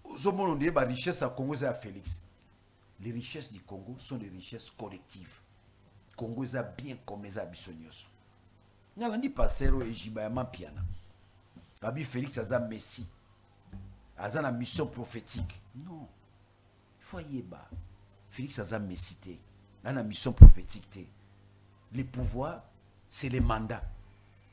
Aux hommes, on dit, la richesse à Congo, c'est à Félix. Les richesses du Congo sont des richesses collectives. Congo est bien comme les abissonios. Il y a un passero et Jibayama Piana. Rabbi Félix a Messie. A une mission prophétique. Non. Il faut y aller. Félix a Messie. Il a une mission prophétique. Les pouvoirs, c'est les mandats.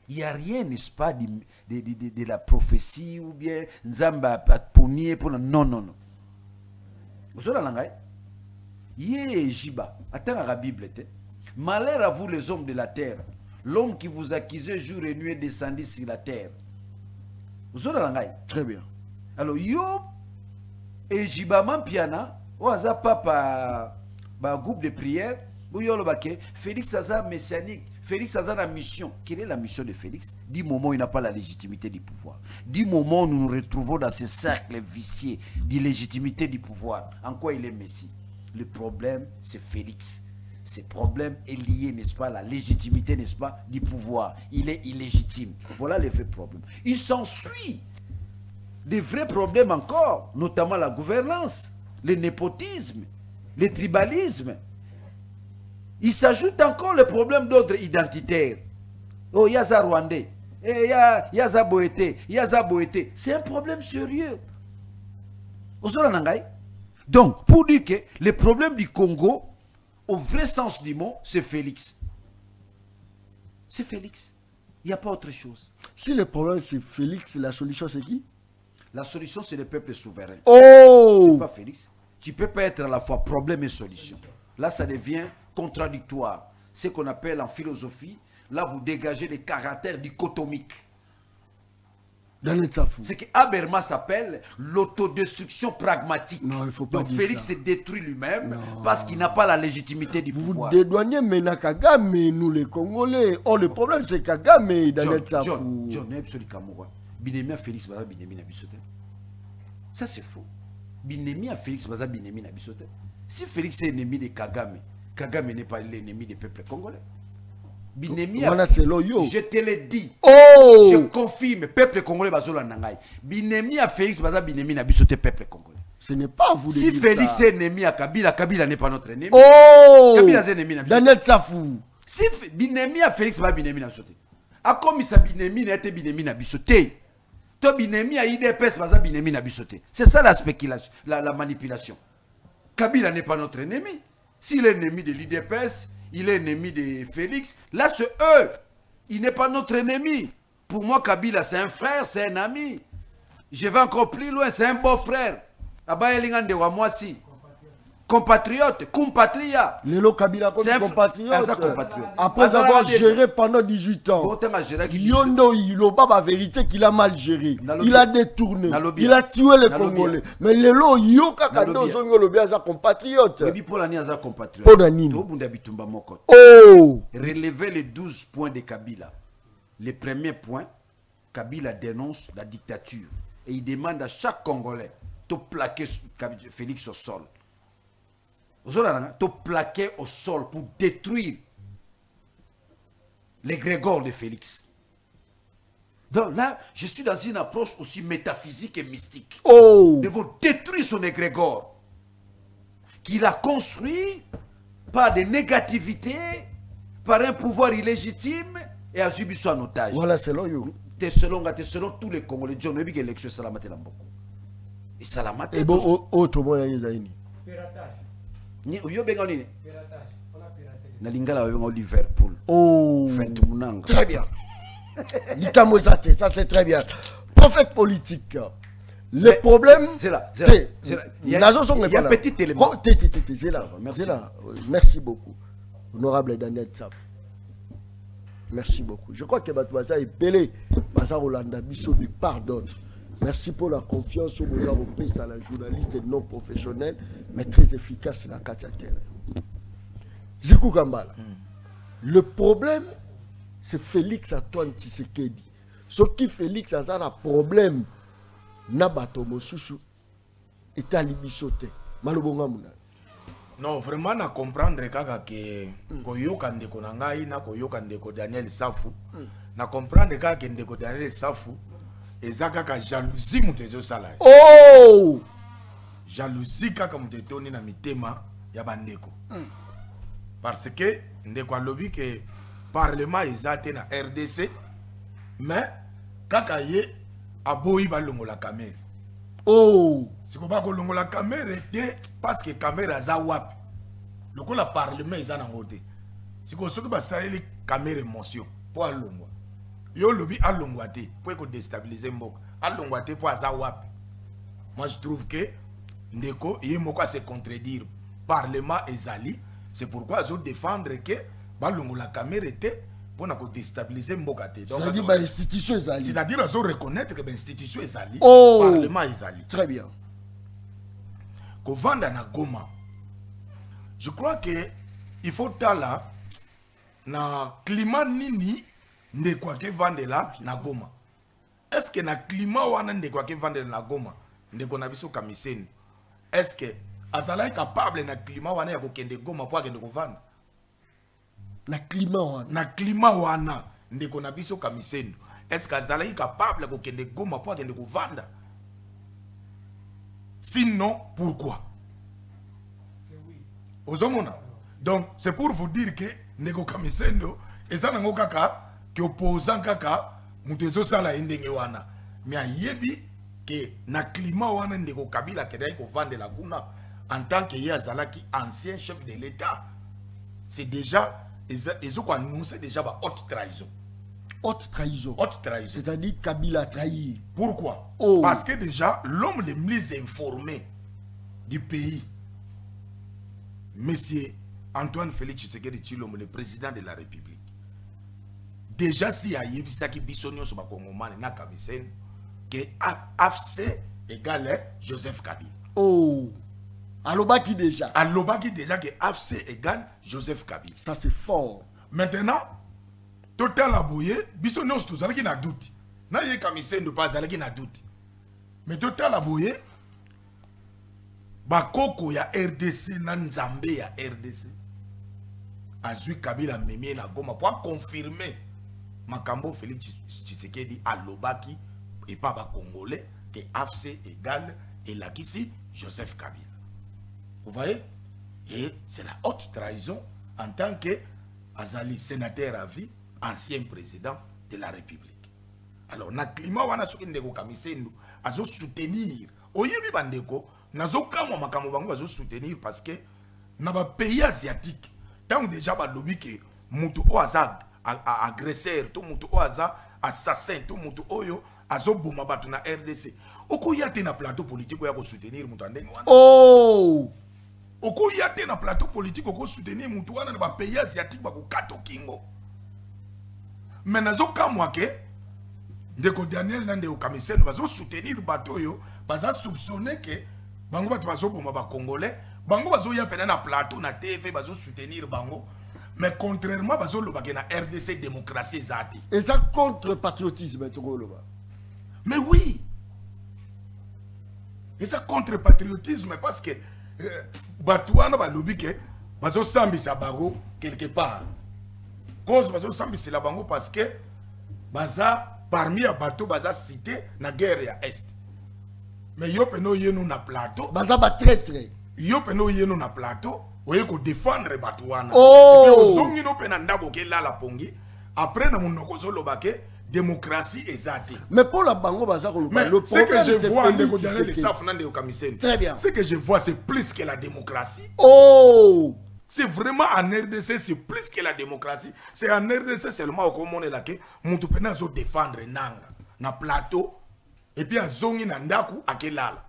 Il n'y a rien, n'est-ce pas, de la prophétie ou bien Nzamba Ponier pour. Non, non, non. Vous avez la Yé Jiba. Attends la Bible. Malheur à vous les hommes de la terre. L'homme qui vous accusait jour et nuit est descendu sur la terre. Vous avez la Très bien. Alors, yo et Jiba Mampiana, ou à papa, groupe de prière, ou yo le baquet, Félix Aza messianique. Félix a la mission. Quelle est la mission de Félix? Du moment où il n'a pas la légitimité du pouvoir. Du moment où nous nous retrouvons dans ce cercle vicieux d'illégitimité du pouvoir. En quoi il est Messie? Le problème, c'est Félix. Ce problème est lié, n'est-ce pas, à la légitimité, n'est-ce pas, du pouvoir. Il est illégitime. Voilà les vrais problèmes. Il s'ensuit des vrais problèmes encore, notamment la gouvernance, le népotisme, le tribalisme. Il s'ajoute encore le problème d'ordre identitaire. Oh, il y a ça Rwandais, il y a ça Boété, il y a ça Boété. C'est un problème sérieux. Donc, pour dire que le problème du Congo, au vrai sens du mot, c'est Félix. C'est Félix. Il n'y a pas autre chose. Si le problème c'est Félix, la solution c'est qui? La solution, c'est le peuple souverain. Oh! C'est pas Félix. Tu ne peux pas être à la fois problème et solution. Là, ça devient contradictoire. Ce qu'on appelle en philosophie, là, vous dégagez les caractères dichotomiques. Ce que Habermas s'appelle l'autodestruction pragmatique. Non, il faut pas donc dire Félix ça. se détruit lui-même parce qu'il n'a pas la légitimité du pouvoir. Vous dédouanez maintenant Kagame, nous les Congolais. Oh, le problème c'est Kagame, Daniel Safou. John, Binemia Félix Baza Binemia Bisote. Ça c'est faux. Binemia Félix Baza Binemia Bisote. Si Félix est ennemi de Kagame, Kagame n'est pas l'ennemi des peuples congolais. Binemia, je te l'ai dit. Oh! Je confirme, peuple congolais bazola nangai. Binemia Félix Baza Binemia Bisote, peuple congolais. Ce n'est pas vous de si dire Félix ça. est ennemi à Kabila, Kabila n'est pas notre ennemi. Oh! Kabila est ennemi à Daniel Safou. Si Binemia Félix va Binemia Bisote. A comme ça Binemia n'était Binemia Bisote. Toi Binemia IDPS Baza Binemia Bisote. C'est ça la spéculation, la manipulation. Kabila n'est pas notre ennemi. S'il est ennemi de l'IDPS, il est ennemi de Félix. Là, c'est eux. Il n'est pas notre ennemi. Pour moi, Kabila, c'est un frère, c'est un ami. Je vais encore plus loin, c'est un beau-frère. Moi aussi. Compatriote, compatria. Lelo Kabila comme compatriote. Après avoir géré pendant 18 ans. Yondo Iloba, la vérité qu'il a mal géré. Il a détourné. Il a tué les Congolais. Mais Lelo Yoka Kado Zongolo bien sa compatriote. Oh! Relever les 12 points de Kabila. Le premier point, Kabila dénonce la dictature. Et il demande à chaque Congolais de plaquer Félix au sol. De plaquer au sol pour détruire l'égrégore de Félix. Donc là, je suis dans une approche aussi métaphysique et mystique. Oh! De vous détruire son égrégore. Qu'il a construit par des négativités, par un pouvoir illégitime et a subi son otage. Voilà, selon you. Selon tous les Congolais, John Obi, l'élection Salamate Lamboko. Et Salamate. Et bon, autre moyen, Yazaini. Liverpool. Oh! Très bien. Ça c'est très bien. Prophète politique. Le problème. C'est là. Il y a un petit élément. C'est là. Merci beaucoup. Honorable Daniel Saf. Merci beaucoup. Je crois que Batouaza est pelé. Baza Rolanda Bisso du pardon. Merci pour la confiance au besoin repris à la journaliste non professionnelle, mais très efficace dans Katia Terre. Zikou Kambala. Le problème, c'est Félix Antoine Tshisekedi. Ce qui Félix a un problème, Nabato Mosusu, est à l'Ibisote. Malobonga Mouna. Non, vraiment, na comprendre que Koyoka ndeko nangai na Koyoka ndeko Daniel Safu. Na comprendre que ndeko Daniel Safu. Ezaka ka jalousie mutezo sala. Oh! Jalousie kaka mutetoni na mitema ya bandeko. Parce que ndeko alobi que parlement ezate na RDC mais kaka ye aboyi balongola caméra. Oh! Siko ba kolongola caméra te parce que caméra za wapi. Lokola parlement ezana ngote. Siko soki ba saleli caméra émotion pour alongwa. Yo lobi alongwa te pour déstabiliser mboka. Alongwa te pour aza wapi. Moi je trouve que ndeko ye moko se contredire. Parlement ezali, c'est pourquoi zo défendre que balongola caméra te pour na déstabiliser mboka te. Donc c'est-à-dire ba institution ezali. C'est-à-dire zo reconnaître que l'institution ezali, oh! Parlement ezali. Très bien. Kovanda na Goma. Je crois que il faut tala na climat nini ndeko ke vandela na Goma. Est-ce que na climat wana ndeko ke vandela na Goma ndeko na biso kamiseni? Est-ce que azala capable na climat wana ya kokende Goma pour akende kovanda? Na climat wana. Na climat wana ndeko na biso kamiseni. Est-ce que azala capable kokende Goma pour akende kovanda? Sinon, pourquoi? Ozomona. Donc, c'est pour vous dire que Nego Kamisendo, et ça n'a kaka, que opposant kaka, mutezo sala indenge wana. Mais yebi, que na climat wana Nego Kabila kedai ko vande la guna, en tant que Yazalaki, ancien chef de l'État, c'est déjà, ils ont annoncé déjà ba haute trahison. Haute trahison. Haute trahison. C'est-à-dire Kabila a trahi. Pourquoi? Oh. Parce que déjà, l'homme le plus informé du pays, Monsieur Antoine Félix Tshisekedi Tshilombo, le président de la République, déjà si Ayebisaki Bissonio sur Bakongomane na Kamisen, que AFC égale Joseph Kabila. Oh! Alobaki déjà. Alobaki déjà que AFC égale Joseph Kabila. Ça c'est fort. Maintenant, total abouye, Bissonio sur Zalaki na doute. Na ye Kamisen de pas Zalaki na doute. Mais total abouye, bakoko ya RDC na Nzambe ya RDC azui Kabila memie na Goma pour confirmer makambo Félix Tshisekedi alobaki et pas ba congolais que AFC égale et la kisi Joseph Kabila. Vous voyez? Et c'est la haute trahison en tant que azali sénateur à vie, ancien président de la République. Alors na climat wana soki ndeko Kamisendo azo soutenir oyebi bandeko nazo kama makambo bango bazo soutenir parce que na ba pays asiatique tant déjà ba lobby que mutu o aza agresseur to mutu o aza assassin to mutu oyo azo boma batu na RDC oko yate na plateau politique ya ko soutenir mutu andenge wana. Oh! Oko yate na plateau politique oko soutenir mutu wana na ba pays asiatique ba ko kato kingo. Mais nazo kama ke ndeko Daniel nande o Kamisendo bazo soutenir bato yo baza soupçonner que bango bato bazo boma ba congolais bango bazo ya pena na plateau na TV bazo soutenir bango mais contrairement bazo lobake na RDC démocratie zati et ça contre patriotisme tokoloba. mais oui et ça contre patriotisme parce que bato wana ba lobike bazo sambisa bango quelque part cause bazo sambisa la bango parce que baza parmi les bateaux baza cité na guerre ya est. Mais yo peno yeno na plateau. Baza ba traître. Yo peno yeno na plateau. Oye ko défendre bateau wana. Oh! Et puis ozongi no pena ndako ke la pongi. Après na monoko zo lobake démocratie ezate. Mais pour la bango baza ko mais le ce que je vois de ndeko Daniel Safu nande o Kamiseni. Très bien. Ce que je vois c'est plus que la démocratie. Oh! C'est vraiment en RDC, c'est plus que la démocratie. C'est en RDC seulement au commun là que mutu pena zo défendre nanga na plateau et puis azongi na ndaku akelala.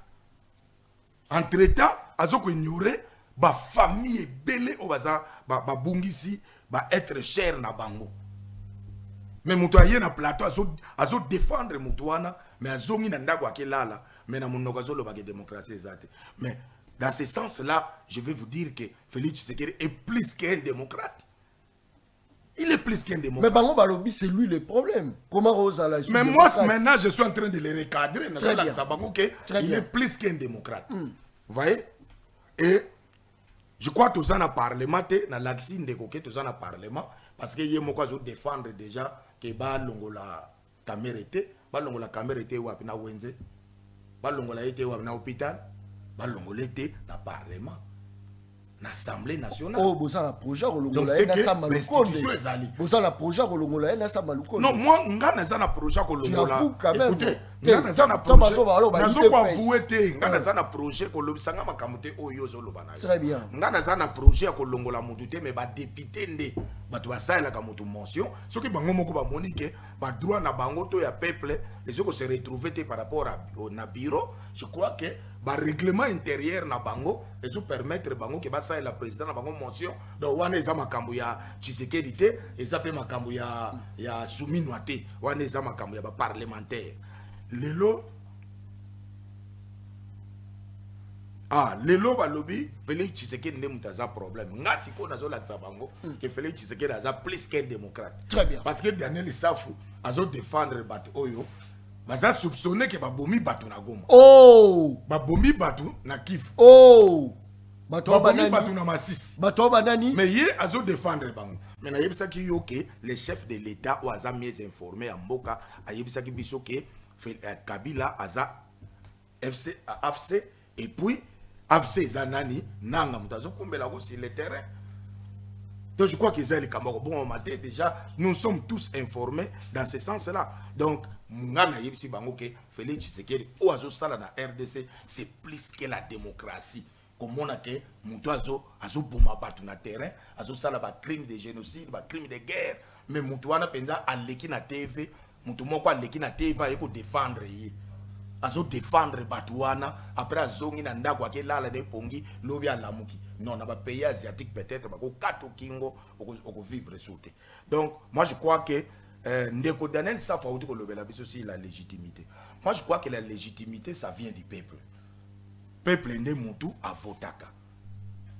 Entre-temps, azoko ignorer ba famille belé o baza ba bungisi ba être cher na bango. mais mutu aye na plateau azo défendre mutu wana mais azongi na ndako akelala mais na monoko azoloba ke démocratie ezate. Mais dans ce sens là je vais vous dire que Félix Tshisekedi est plus qu'un démocrate. Il est plus qu'un démocrate. Mais Bango Balobi, c'est lui le problème. Comment Rosa l'a. Mais moi, maintenant, je suis en train de le recadrer. Très bien. Il est plus qu'un démocrate. Vous voyez? Et je crois que tous en a parlement, dans l'accès de Koké, tous en a parlement, parce que y a moi défendre déjà que la caméra était, la caméra était ou à Wenze, la était ou à l'hôpital, la était dans le parlement. L'Assemblée nationale. Oh, vous avez un projet au donc c'est que l'institution est allée. Vous avez un projet au Longola, non, moi, je n'ai pas un projet au Longola. Écoutez, je n'ai pas un projet. Je n'ai pas un projet au Longola. Très bien. Je n'ai pas un projet au Longola, mais les députés, ça la motion. Ce qui est monique, droit na bango to ya peuple, et ce que se retrouver par rapport au bureau, je crois que le règlement intérieur na bango et se permettre bango que ça la président na bango motion donc wana eza makambo ya Tshisekedi te eza pe makambo ya Souminwa te wana eza makambo ya ba parlementaire lelo lelo balobi Félix Tshisekedi ne mutaza problème nga siko nazo la bango que Félix Tshisekedi aza plus qu'un démocrate. Très bien. Parce que Daniel Safu azo défendre bato oyo baza soupçonné que babomi bato na Goma. Oh, babomi bato na Kivu. Oh, babomi bato na Masisi. Bato banani. Mais hier azo défendre bango. Mais na yebisa ki yo ke les chefs de l'État ou aza mieux informés en mboka a yebisa ki biso ke Kabila aza AFC et puis AFC zanani nanga mutazo kumbela ko sur le terrain. Donc je crois qu'ils ont les camarades. Bon, on m'a dit déjà, nous sommes tous informés dans ce sens-là. Donc, Félix Tshisekedi, ou azo sala na RDC, c'est plus que la démocratie. Comme on a que Moutazo, azo boma batu na terrain, azo sala ba crime de génocide, ba crime de guerre, mais Moutouana penza aleki na TV, Moutoumoko aleki na TV, ayeko défendre yi. Azo défendre batuana, après azongi na ndako akelala de pongi, lobi alamuki. Non, on a pas pays asiatique peut-être, mais au Kato Kingo, on vivre sauté. Donc, moi je crois que Ndeko Daniel Safa aussi la légitimité. Moi je crois que la légitimité ça vient du peuple. Peuple n'est moutou à votaka.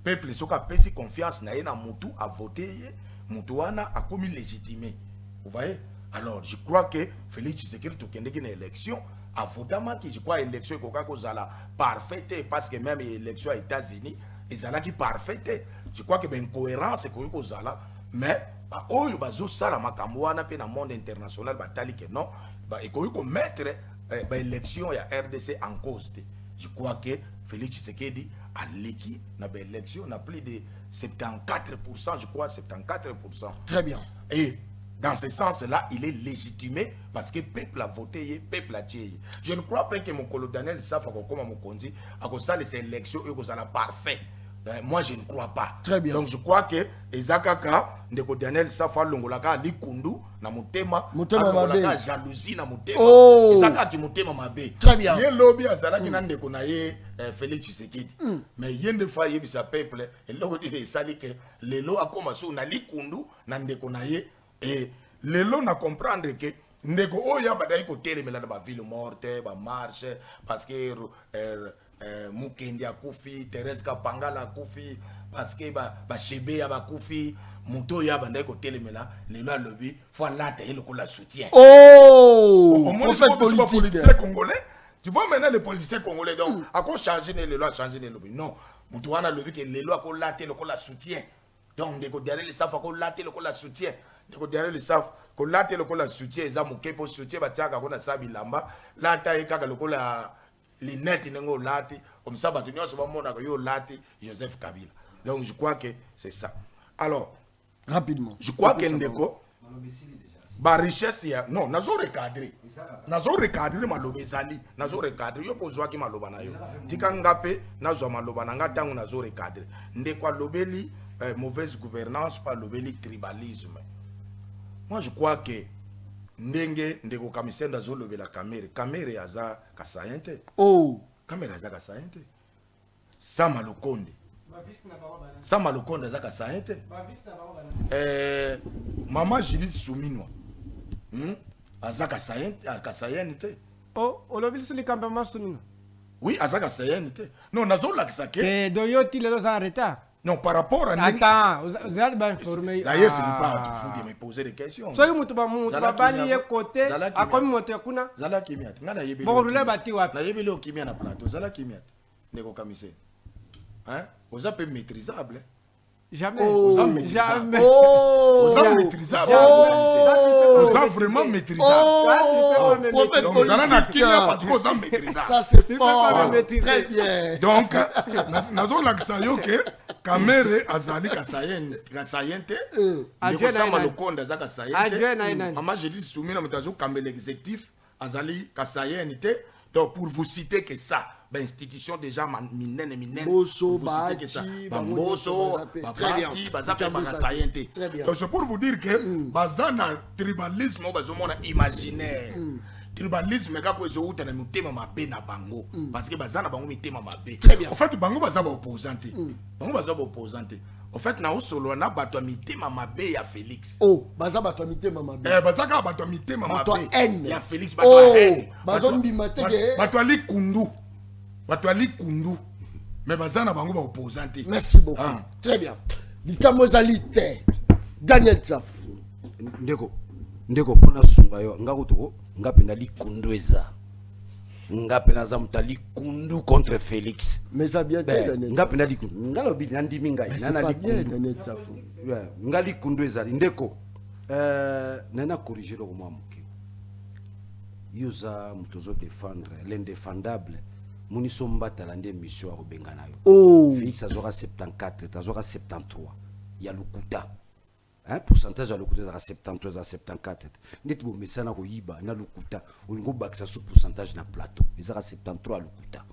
Peuple qui a pesi confiance na yena moutou à voter, moutouana a commis légitimé. Vous voyez? Alors je crois que Félix Tshisekedi to kende une élection à votama qui je crois élection kozala parfaite parce que même élection aux États-Unis et ça là qui parfaite. Je crois que ben cohérence c'est que kozala mais oyo bazo sala makambo wana pe na monde international batali que non et ko mettre élection ya RDC en cause. Je crois que Félix Tshisekedi a l'équipe na élection na plus de 74%, je crois 74%. Très bien. Et dans ce sens-là, il est légitimé parce que le peuple a voté, le peuple a tué. Je ne crois pas que mon collègue Daniel Safa, comme mon conduit, à cause de ces élections, et que ça parfait. Moi, je ne crois pas. Très bien. Donc, je crois que Ezakaka, Ndeko Daniel Safa, Longolaka, Likundu, na mutema, Longolaka, jalousie, na mutema, Ezaka ki mutema mabe. Très bien. Yen lobby azala ki na Ndeko na ye Félix Tshisekedi. Mais yen de fois yebisa peuple, et l'autre dit sali que le lo akoma sou na Likundu, na Ndeko na ye. Et les gens na comprendre que ndeko oya badai ko telemela na ba ville morte ba marche parce que Mukendi a kufi Thérèse Kapangala kufi parce que ba Chebe ya ba kufi muto ya bandai ko telemela les lois lobby faut lata et le ko la soutien. Oh, on fait politique congolais. Tu vois maintenant les politiciens congolais donc à quoi changer les lois changer les lobby non muto wana lobby que les lois ko lata le ko la soutien donc ndeko derrière les safa ko lata le ko la soutien. Derrière le saf, que là tu le soutien, ils ont moqué pour soutien, bah tiens, quand on a sabi lamba, là tu as eu le la linette n'engo lati, comme ça bah tu n'as pas mon yo lati Joseph Kabila. Donc je crois que c'est ça. Alors rapidement, je crois que ndeko, bah richesse ya, non, nazo recadrer malobezali, nazo recadrer, yo pozwa ki maloba na yo. Tika ngape nazo maloba na nga tangu nazo recadrer. Ndeko lobeli mauvaise gouvernance par lobeli tribalisme. Moi je crois que ndenge ndeko kamisenda zo lobela kamere aza kasayente. Oh, kamere aza kasayente. Sama Lukonde aza kasayente. Maman Judith Souminwa Azaka Sayen te. Oh, olobi sur les campements sunino. Oui, Azaka Sayen te. Non, nazo laksake. Et doyoti les en retard. Non, par rapport à... Attends, vous allez bien informer. D'ailleurs, ce n'est pas à vous de me poser des questions. Soyez mutuba bali e côté a comme monter kuna. Zala kimiat. Ngana yebeli. Bon rouler bati wapi. Na yebeli o kimia na plateau. Zala kimiat. Neko kamise. Hein? Aux peu maîtrisable. Jamais. Jamais. Oh, aux maîtrisable. Aux vraiment maîtrisable. Vous allez na kimia parce que aux maîtrisable. Ça c'est fort. Très bien. Donc, nazo laksa yo ke Kamere azali kasayente. Ndeko sama lokonda za kasayente. Maman je dis soumis na mutazo kambe l'exécutif azali kasayente. Donc pour vous citer que ça, ben institution déjà minene. Boso, Bamboso, Babati, Bazape Bakasayente. Donc c'est pour vous dire que bazana tribalisme bazomona imaginaire. Tribalisme kako ezouta na mutema mabe na bango parce que bazana bango mitema mabe. En fait bango bazaba opposante. Bango bazaba opposante. En fait na osolo na bato mitema mabe ya Félix. Oh, bazaba bato mitema mabe. Bazaka bato mitema mabe ya Félix bato haine. Bazombi matege. Bato ali kundu. Bato ali kundu. Mais bazana bango ba opposante. Merci beaucoup. Très bien. Likamozalité. Daniel Tsaf. Ndeko pona sunga yo ngakutuko ngapenda likundweza ngapenda za mutali kundu contre Félix mais ça bien Daniel ngapenda likundu ngalobi ndimi ngai nana likundu Daniel Tsaf ngali kundweza ndeko nana corriger ko mwamuke yuza mutozo défendre l'indéfendable muniso mbatala ndé mission ko bengana yo Félix azora 74 azora 73 ya lukuta. Un pourcentage à l'okuta à 73 à 74. Net bon mesana ko yiba na l'okuta olingo bakisa sous pourcentage na plateau. Ils à 73 à l'okuta.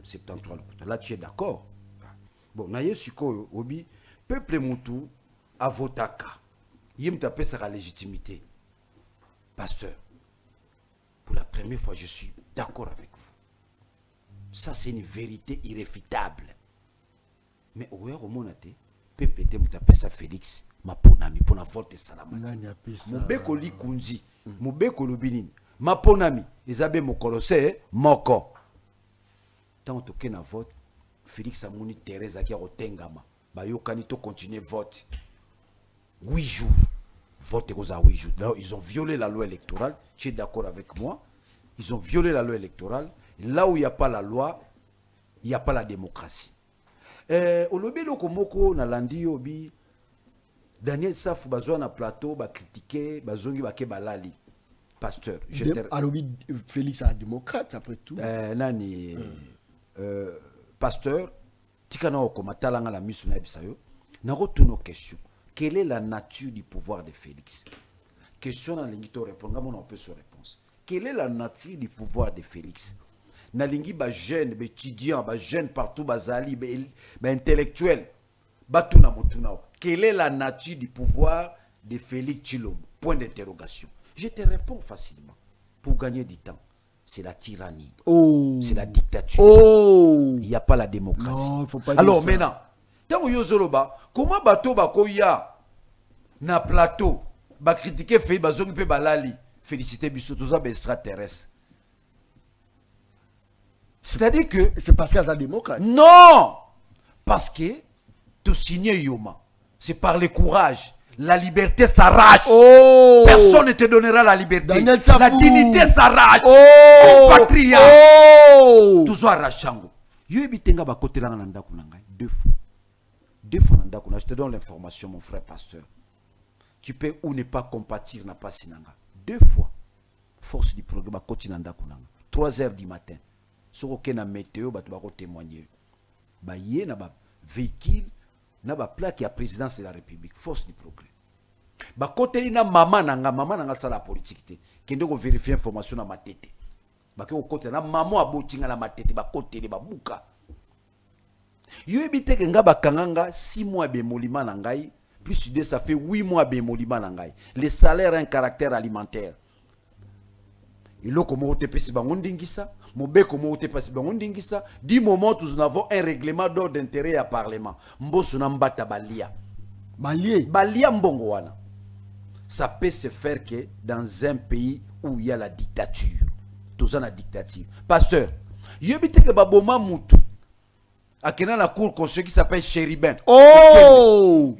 73 à l'okuta. Là tu es d'accord. Bon na yesiko obi peuple mutu avotaka. Yim tapé sa légitimité. Pasteur. Pour la première fois je suis d'accord avec vous. Ça c'est une vérité irréfutable. Mais au monate peuple était tapé sa Félix. Maponami pona vote salama mobeko likunzi mobeko lobinini maponami ezabe mokolose moko tant toke na vote Félix amoni Thérèse qui a otengama bayokani to continuer vote 8 jours vote koza 8 jours. Là ils ont violé la loi électorale. Tu es d'accord avec moi? Ils ont violé la loi électorale. Là où il n'y a pas la loi, il n'y a pas la démocratie. Olobi lokomoko na landi obi Daniel Tsaf bazwa na plateau ba critiquer bazongi ba ke balali pasteur alobi Félix a démocrate après tout nani pasteur tikana okomatala nga la misu na bisayo na retourne aux questions. Quelle est la nature du pouvoir de Félix? Question na lingi to répondre on peut se réponse. Quelle est la nature du pouvoir de Félix? Na lingi ba jeune ba étudiant ba jeune partout bazali ba intellectuel batuna motuna. Quelle est la nature du pouvoir de Félix Tshilombo? Point d'interrogation. Je te réponds facilement. Pour gagner du temps, c'est la tyrannie. C'est la dictature. Il n'y a pas la démocratie. Non, faut pas alors dire ça. maintenant, tant yozoloba, comment bateau bakoya na plateau ba critiquer Félix bazongi pe balali féliciter biso toza ba extraterrestre. C'est-à-dire que c'est parce qu'il y a la démocratie. Non, parce que tout signer Yoma. C'est par le courage. La liberté s'arrache. Personne ne te donnera la liberté. La dignité s'arrache. Compatriote. Tout ça arrachango. Yo ebitenga ba côté là nanda kunanga 2 fois. 2 fois nanda kunanga. Je te donne l'information mon frère pasteur. Tu peux ou ne pas compatir na pas sinanga. 2 fois. Force du progrès ba côté nanda kunanga. 3 heures du matin. Sur aucun météo ba to témoigner. Ba yé na ba véhicule na ba plaque ya présidence de la République, force du progrès. Ba côté na maman nanga ça la politique té. Kende ko vérifier information na matete. Ba ke ko côté na maman abotinga na matete ba côté ba buka. Yo ebité ke nga ba kanganga 6 mois be molima na ngai, plus de ça fait 8 mois be molima na ngai. Le salaire a un caractère alimentaire. Iloko mo te pesi bango ndingisa. Mobeko mote pasi bango ndingisa. Du moment où nous avons un règlement d'ordre d'intérêt à parlement, mboso na mbata balia. Balia mbongo wana. ça peut se faire que dans un pays où il y a la dictature. Tout ça la dictature. Pasteur, il y a que baboma mutu. A Kena la cour constitutionnelle qui s'appelle Chéribin. Oh!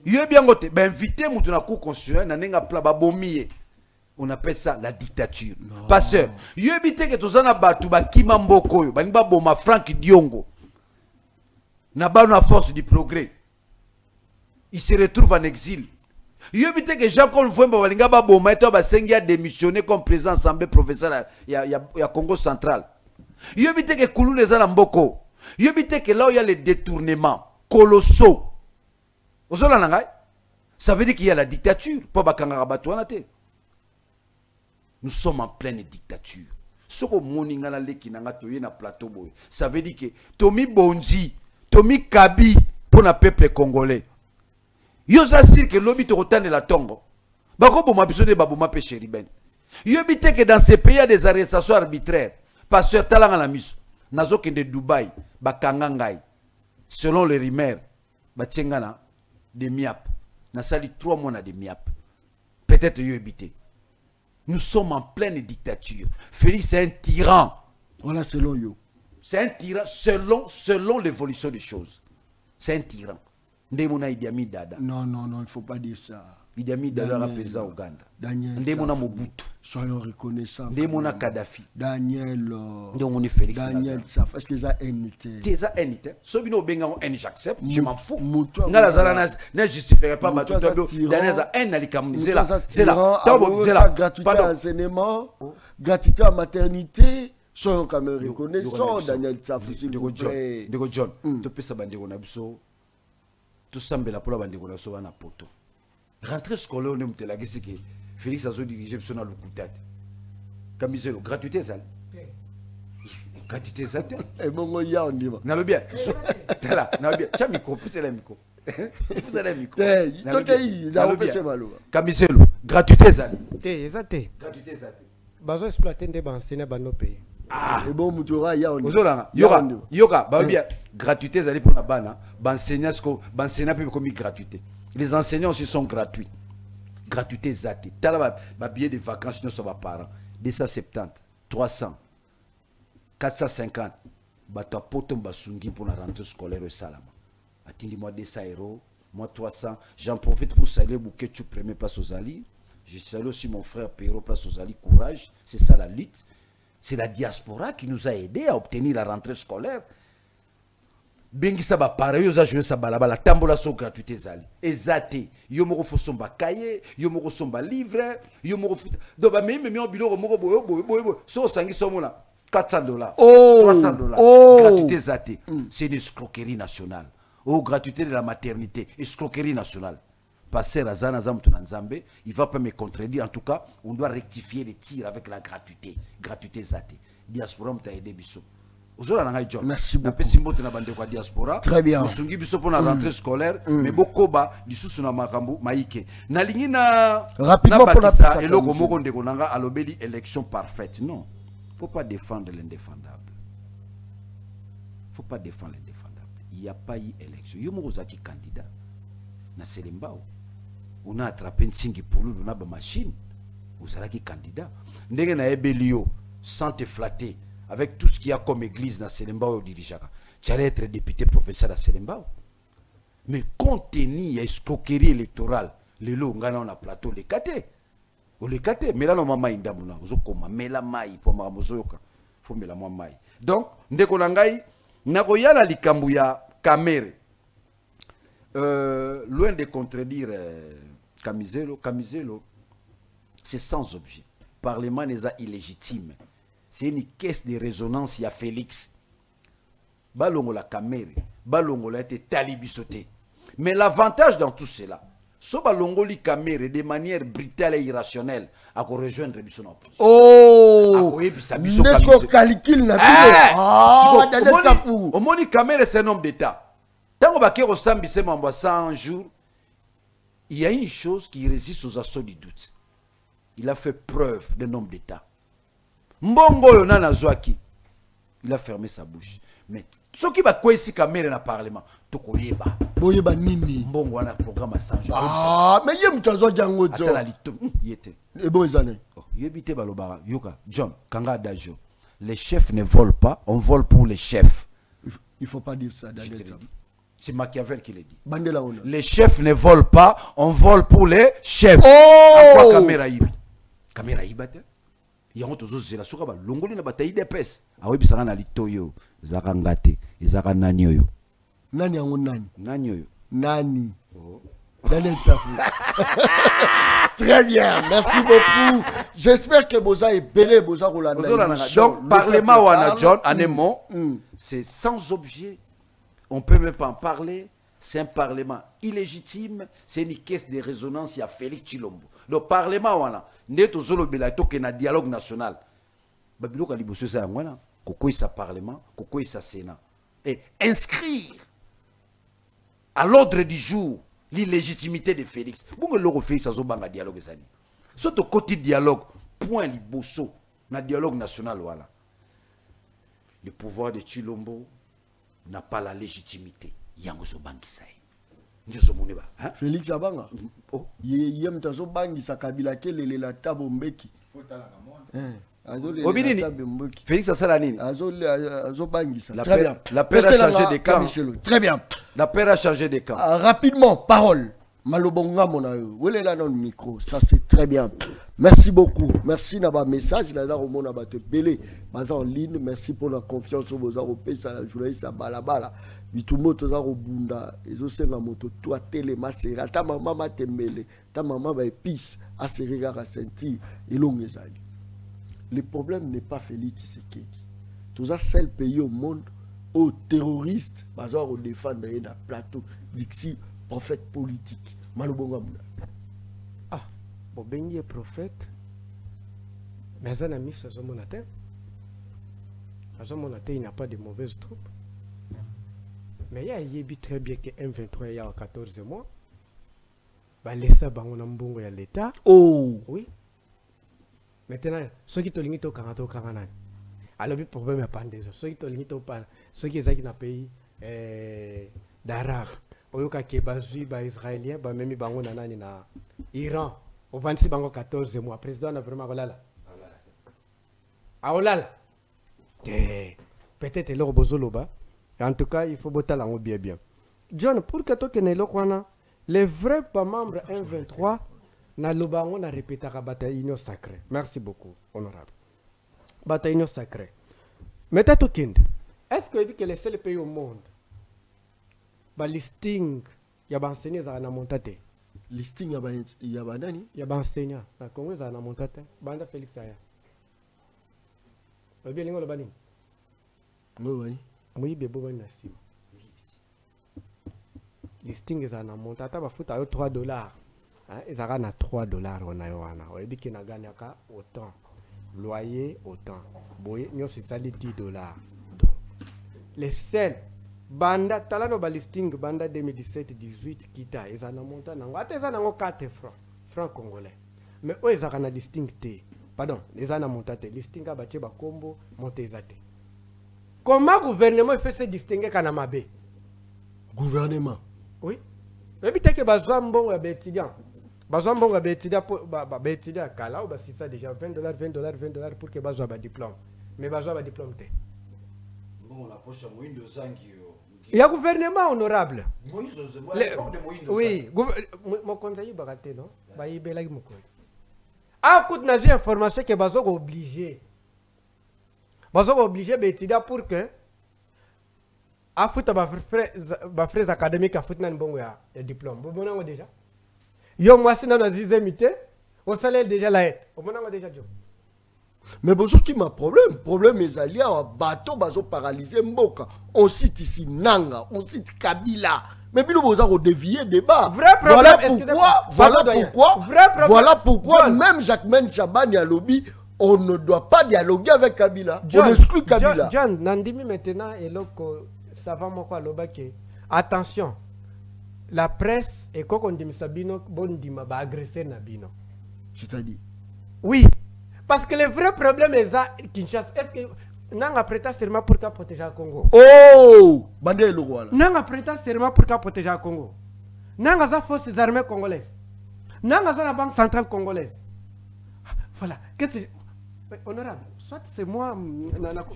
Il y a bien côté. Ben invité mutu na cour constitutionnelle na nenga pla babomiye. On appelle ça la dictature. Non. Pasteur, il y a que tout ça na batu ba kima mboko yo. Ba niba boma Frank Diongo. Na ba na force du progrès. Il se retrouve en exil. Il y a que Jean-Claude Mvouemba Walinga Baboma et Toba Sengi a démissionné comme président de l'Assemblée professeur à Congo central. Il y a que Koulou les Alamboko. Il y a que là où il y a les détournements colossaux. Ça veut dire qu'il y a la dictature. Nous sommes en pleine dictature. Ça veut dire que Tomi Bonzi, Tomi Kabi pour le peuple congolais. Yo s'assure que l'obit de la tongo. Bako boma biso de baboma pe Chéribin. Yo bité que dans ces pays il y a des arrestations arbitraires. Pasteur talanga la miso. Nazo ke de Dubaï, bakangangai. Selon les rumeurs, batiengana de miap. Na sali 3 mois na de miap. Peut-être yo bité. Nous sommes en pleine dictature. Félix c'est un tyran. Voilà selon yo. C'est un tyran selon l'évolution des choses. C'est un tyran. Ndemona Idi Amin Dada. Non, non, non, il ne faut pas dire ça. Idi Amin Dada a président Ouganda. Daniel. Ndemona Mobutu. Soyons reconnaissants. Ndemona Kadhafi. Daniel. Ndemona Félix. Daniel Saf. Est-ce que ça a unité? C'est ça unité. Sobino Bengango N, j'accepte. Je m'en fous. Nga la ne justifierait pas ma toute. Daniel a N alikam. C'est là. C'est là. C'est là. Gratuité à l'enseignement. Gratuité à maternité. Soyons quand même reconnaissants. Daniel Saf. Ndego John. Tu peux ça bandego nabiso. Tout ça, mais la pour la bande de la na poto. Rentrer scolaire, on est là, c'est que Félix a dirigé sur la loucoutate. Camiselo, gratuité ça. Gratuité ça. Et bon, il y a un niveau. N'a le bien. Là, n'a le bien. Tu as micro, poussez le micro. Poussez le micro. Il a repéré malo. Camiselo, gratuité ça. Gratuité ça. Bazo exploiter des banques dans nos pays. Ah, et bon, Moutoura, il y a un yoga, bah bien, gratuité, ça pour la bana, enseignants peuvent comme gratuité. Les enseignants aussi sont gratuits. Gratuité, zati. T'as là, billet de vacances, nous sommes parents. 270, 300, 450, bato potom basungi pour la rentrée scolaire au Salama. Attendez-moi 200 €, moi 300. J'en profite pour saluer Bouquet, tu premier place aux alliés. Je salue aussi mon frère Perrault, place aux alliés, courage, c'est ça la lutte. C'est la diaspora qui nous a aidés à obtenir la rentrée scolaire. Bengi saba pareil, aux ajoutés sa balaba, la tambola so gratuité zali. Ezate, yo moko fo somba cahier, yo moko somba livre, yo moko fo. Donc ba même mi en bilo moko boyo. So sangi somona $400. Oh, $300. Oh. Gratuité zate. C'est une escroquerie nationale. Oh, gratuité de la maternité, escroquerie nationale. Passer à Zanazam Tunanzambe, il ne va pas me contredire. En tout cas, on doit rectifier les tirs avec la gratuité. Gratuité zate. Diaspora m'a aidé biso. Merci beaucoup. Diaspora. Très bien. Nous sommes biso pour la rentrée scolaire, mais beaucoup ba lisusu na makambu maike. Na lingi na rapidement pour la ça et logo moko ndeko nanga alobeli élection parfaite. Non. Faut pas défendre l'indéfendable. Faut pas défendre l'indéfendable. Il n'y a pas eu élection. Yo moko zaki candidat na Selembao. On a attrapé une singi pour nous, on a une machine. Vous allez être candidat. Ndenge na ebelio, sans te flatter, avec tout ce qu'il y a comme église dans Selembao au dirigeaka. Tu allais être député professeur à Selembao. Mais compte tenu de l'escroquerie électorale, les lots, on a plateau, les kate. Ou les kate, mais là, on m'a dit, mais la maille, pour ma mozoyoka. Faut me la maille. Donc, ndeko nangai, nakoya la likambuya kamere. Loin de contredire Camiselo, c'est sans objet. Le Parlement n'est pas illégitime. C'est une caisse de résonance, il y a Félix. Balongo la caméra, Balongo la été talibisoté. Mais l'avantage dans tout cela, ce Balongo li caméra de manière brutale et irrationnelle, à rejoindre Bisson en plus. Oh! N'est-ce calcul n'a pas au moins, la caméra, c'est un homme d'État. Tant que vous avez 100 jours, il y a une chose qui résiste aux assauts du doute. Il a fait preuve d'un homme d'État. Mbongo Yonana Zouaki, il a fermé sa bouche. Mais Ce qui va quoi ici caméra dans le Parlement, tokoyeba. Boyeba nini. Mbongo wana programme à 100 jours. Ah, mais yem tazo jango zo. Attends la lito. Yete. Et bon ezane. Yebite balobara. Yoka, John, Kanga Dajo. Les chefs ne volent pas, on vole pour les chefs. Il faut pas dire ça, Daniel. C'est Machiavel qui l'a dit. Bandela on. Les chefs ne volent pas, on vole pour les chefs. Oh! À quoi caméra yibi? Caméra yibate? Yango tozo zela soka ba longoli na bataille d'épès. Awebi sanga na litoyo, zaka ngate, zaka nani oyo. Nani yango nani? Nani oyo? Nani? Daniel Tsafou. Très bien, merci beaucoup. J'espère que Boza est belé, Boza Rolanda. Donc, Parlement Wana John, en un mot, c'est sans objet. On ne peut même pas en parler. C'est un parlement illégitime. C'est une caisse de résonance. Il y a Félix Chilombo. Donc, Parlement Wana, net aux Zolobela, il y a un dialogue national. Babilo Kalibosso, c'est un Wana. Koko est sa Parlement, Koko est sa Sénat. Et inscrire à l'ordre du jour l'illégitimité de Félix. Pourquoi le Félix a un dialogue? C'est au côté dialogue, point liboso, dans le dialogue national. Voilà. Le pouvoir de Chilombo n'a pas la légitimité. Yangoso Bangisaï. Félix Abanga. Yem tazo bangi sa kabila kelele la tabo mbeki. Félix a salanine. Azo bangi sa. Très bien. La paix a changé de camp. Très bien. La paix a changé de camp. Rapidement, parole. Malobonga monayo. Où est là dans le micro? Ça c'est très bien. Merci beaucoup. Merci naba message. Là au monde abate belé. Baza en ligne. Merci pour la confiance au beaux européens. Ça la journaliste à balabala. Bitumo toza robunda. Ezo senga moto. Toi télé masera. Ta maman ma tembele. Ta maman va épice. À se regarder à sentir. Et l'on est allé. Le problème n'est pas Félix Tshisekedi. Tous les seuls pays au monde aux terroristes, baza au défendre un plateau d'ici prophète politique. Malobonga mouna. Ah, bon bengi est prophète. Mais un ami c'est mon atteint. Il n'a pas de mauvaises troupes. Mais il y a très bien que M23 il y a 14 mois. Bah laisser bango na mbongo ya l'État. Oh oui. Maintenant, ceux qui te limitent au 40 au 40 ans. Alors le problème est pas déjà. Ceux qui te limitent au pan, ceux qui sont dans le pays d'Arabe. Oyoka ke bazui ba Israélien ba memi bango na nani na Iran. Au 26 bango 14 mois. Président na vraiment olala. Olala. Peut-être leur bozoloba. En tout cas, il faut botter la bien bien. John, pour que toi que ne lokwana, les vrais membres 123 na lobango na répéter la bataille union sacrée. Merci beaucoup, honorable. Bataille union sacrée. Mais t'as tout kind. Est-ce que les seuls pays au monde ba listing ya ba enseignants za na montate? Listing ya ba nani? Ya ba enseignants na Congo za na montate. Banda Félix aya. Obi lingo lo bani. Oui. Oui, bebo bani na sima. Listing za na montate ba futa yo $3. Ils ont $3 on a eu on dit qu'il a gagné autant loyer autant boy nous c'est ça les $10 donc les seuls banda talano listing banda 2017 18 kita ils ont monté nango ata ils ont 4 francs congolais mais eux ils ont listing t pardon ils ont monté listing a batie ba kombo monté zate. Comment gouvernement fait se distinguer kana mabe gouvernement oui et puis que bazwa mbongo ya étudiant. Bazwa mbongo ba étudiant kala ou ba c'est ça déjà $20 pour que bazwa ba diplôme. Mais bazwa ba diplôme té. Bon la poche moyenne de zangi. Il y a gouvernement honorable. Oui, mon conseiller ba raté non? Ba yibela ki moko. Ah coup na j'ai information que bazwa obligé. Bazwa obligé ba étudiant pour que a futa ba frais académiques a futa na mbongo ya diplôme. Bon on déjà. Yo moi si dans la 10e unité, on salaire déjà là. On a déjà job. Mais bonjour qui m'a problème mes alliés en bateau bazo paralysé mboka. On cite ici Nanga, on cite Kabila. Mais bilo boza ko dévier débat. Vrai problème, voilà pourquoi même Jacquemaine Chabani à lobby on ne doit pas dialoguer avec Kabila. John, on exclut Kabila. John, Nandimi maintenant et loko ça va moi quoi lobake. Attention. La presse et quand on dit Sabino, bon dit ma ba agresser Nabino. C'est-à-dire? Oui, parce que le vrai problème est ça Kinshasa. Est-ce que nanga prêta serment pour qu'à protéger le Congo. Oh, bandé le roi là. Nanga prêta serment pour qu'à protéger le Congo. Nanga za forces armées congolaises. Nanga za la banque centrale congolaise. Voilà. Qu'est-ce que honorable, soit c'est moi.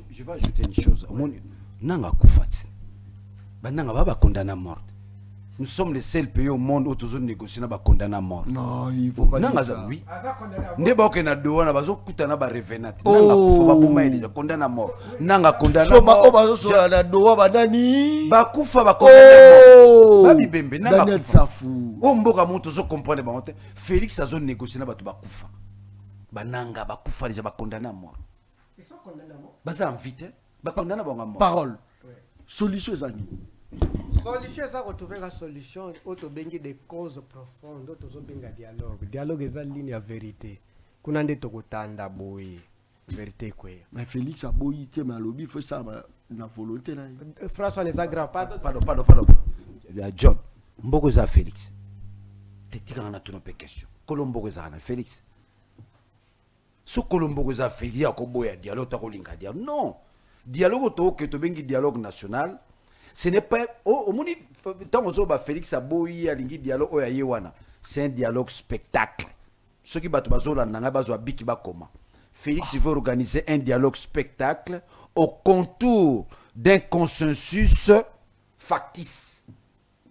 Je vais ajouter une chose. Nanga Koufati. Nanga va condamner à mort. Nous sommes les seuls pays au monde où tous les négociants sont condamnés à mort. Non, il faut pas dire ça. Oui. Neba okena douana bazo kutana ba revenant. Nanga kufa ba boma déjà condamné à mort. Nanga condamné à mort. So bazo so na doa badani. Ba kufa ba condamné à mort. Ba bibembe nanga Daniel Safou. O mboka moto zo comprendre ba honte. Félix azo négocier na bato ba kufa. Ba nanga ba kufa déjà ba condamné à mort. Ils sont condamnés à mort. Baza invité. Ba condamné ba mort. Parole. Solution zani. Solution, ça retrouver la solution, auto bengi des causes profondes, auto zo benga dialogue. Dialogue est une ligne à vérité. Kunande toko tanda boy. Vérité quoi. Mais Félix a beau y mais lobby fait ça na volonté là. François les aggra pas. Pardon. John, mboko za Félix. Te tika na tuno pe question. Kolombo za na Félix. So kolombo za Félix ya ko boya dialogue ta ko linga dialogue. Non. Dialogue to que to bengi dialogue national. Ce n'est pas au moni tant que Félix Aboyi alingi dialogue oya yewana. C'est un dialogue spectacle. Ceux qui battent bazola nanga bazo biki bakoma. Félix veut organiser un dialogue spectacle au contour d'un consensus factice.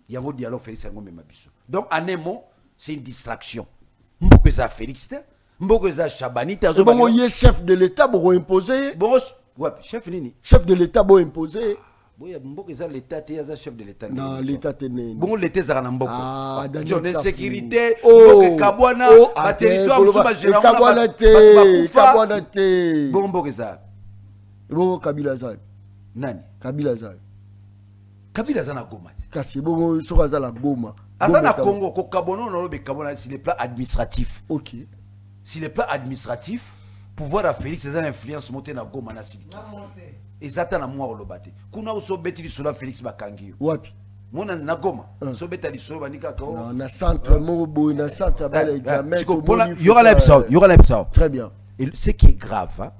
Il y a un dialogue Félix Angombe Mabiso. Donc en un mot, c'est une distraction. Mboko za Félix, mboko za Chabani, tazo ba. Bon, il chef de l'État pour imposer. Bon, ouais, chef nini? Chef de l'État pour imposer. Bon, mboko za l'État, t'es za chef de l'État. Non, l'État t'es né. Bon, l'État za na mboko. Ah, John, sécurité, mboko Kabwana, ba territoire musuba gérant. Kabwana te, Kabwana te. Bon, mboko za. Bon, Kabila za. Nani? Kabila za. Kabila za na Goma. Kasi bon, soka za la Goma. Azana Congo, ko Kabono no be Kabona sur le plan administratif. OK. Sur le plan administratif, pouvoir à Félix c'est une influence monter na Goma na Sidi. Ezata na mwa olobate. Kuna uso beti sur la Félix Bakangi. Wapi? Mona na Goma. So beta li so banika ko. Non, na centre Mobo, na centre bal examen. Il y aura l'épisode, Très bien. Et ce qui est grave, hein,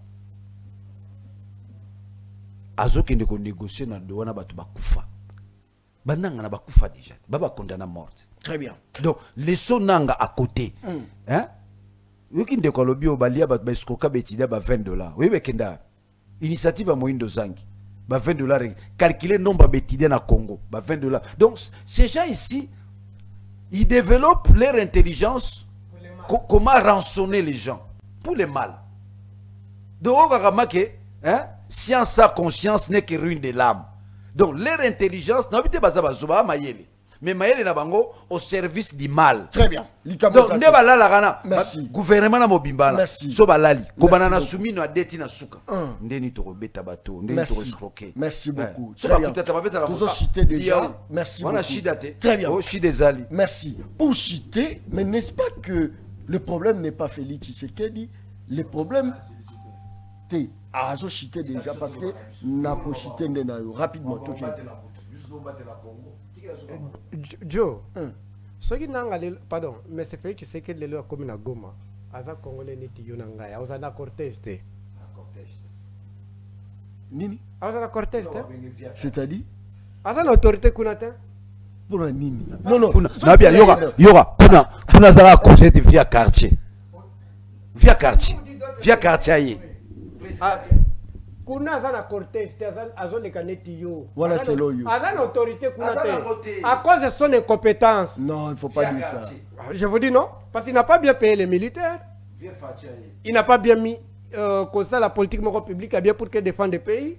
azo kende ko négocier na douana batu bakufa. Bananga na bakufa déjà. Baba condamné à mort. Très bien. Donc les sonanga à côté. Hein? Wiki ndeko lobi obalia ba escroka betida ba $20. Oui bekenda. Initiative à Moindo Zangi. Ba $20 calculer nombre betida na Congo, ba $20. Donc ces gens ici ils développent leur intelligence comment rançonner les gens pour le mal. Donc hein, science à conscience n'est que ruine de l'âme. Donc leur intelligence n'habite pas à Mayele. Mais Mayele na bango au service du mal. Très bien. Donc ne bala la gana. Merci. Gouvernement na mobimbala. Merci. So balali. Kobana na sumi no adeti na suka. Ndeni to beta bato, ndeni to escroquer. Merci beaucoup. So ba kutata ba beta la. Nous cité déjà. Merci beaucoup. On a chidate. Très bien. Oh chidezali. Merci. Pour citer, mais n'est-ce pas que le problème n'est pas Félix Tshisekedi, le problème c'est Azo cité déjà parce que n'a pas cité Ndenayo rapidement. Joe, ce qui n'a pas pardon, mais c'est fait que c'est que les lois comme na Goma, Aza Congolais n'est pas yonanga, Aza na cortège te. Nini? Aza na cortège te. C'est-à-dire? Aza l'autorité kunata. Pour un nini? Non. Nabia yora kuna zara conseil via quartier. Via quartier. Kuna aza na cortège te azo le kaneti yo. Voilà c'est l'oyo. Aza l'autorité kunata. À cause de son incompétence. Non, il ne faut pas dire ça. Je vous dis non, parce qu'il n'a pas bien payé les militaires. Il n'a pas bien mis comme ça la politique publique a bien pour que défendre le pays.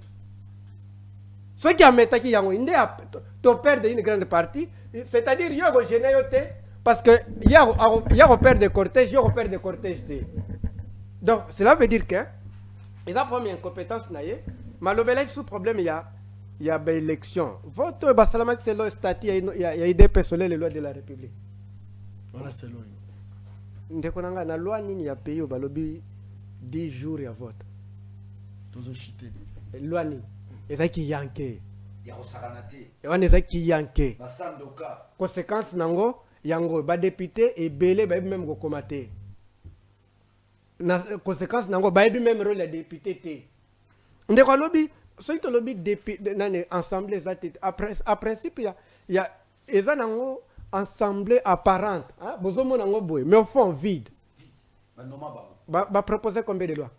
Ce qui a mis qui a ton père d'une grande partie, c'est-à-dire il y a un généoté parce que il y a un père de cortège, il y a un père de cortège. Donc cela veut dire que ils ont promis une compétence naïe, mais le sous problème il y a des élections. Votre Basalama c'est le statut, il y a des personnes les lois de la République. Voilà c'est l'oyo. Ndekonanga na loi nini ya pays au balobi 10 jours ya vote. Tozo chité. Loi nini ezaki yanke. Ya osaranate. Wana ezaki yanke. Basandoka. Conséquence nango yango ba député et belé ba même ko komater. Na conséquence nango ba même rôle ya député té. ndeko alobi soki tolobi nani ensemble eza te a principe ya eza nango ensemble apparente bozomona yango boye mais au fond vide. Proposer combien de lois?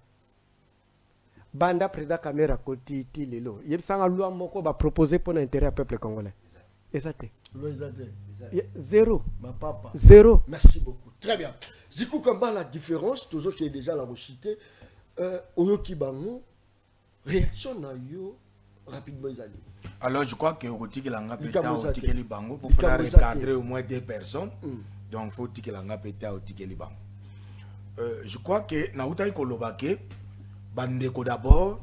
Banda président Kamera koti ti lelo yebisanga loi moko proposer pour l'intérêt du peuple congolais. Exact. Zéro. Ma papa. Zéro. Merci beaucoup. Très bien. Zikou Kamba, la différence, toujours qui est déjà la recité, Oyoki Bango, réaction na yo rapidement ils allaient. Alors je crois que Rotiki Langa Peta au Tikeli Bango pour faire recadrer au moins 2 personnes. Donc faut Tikeli Langa Peta au Tikeli Bango. Je crois que na utai kolobake bandeko d'abord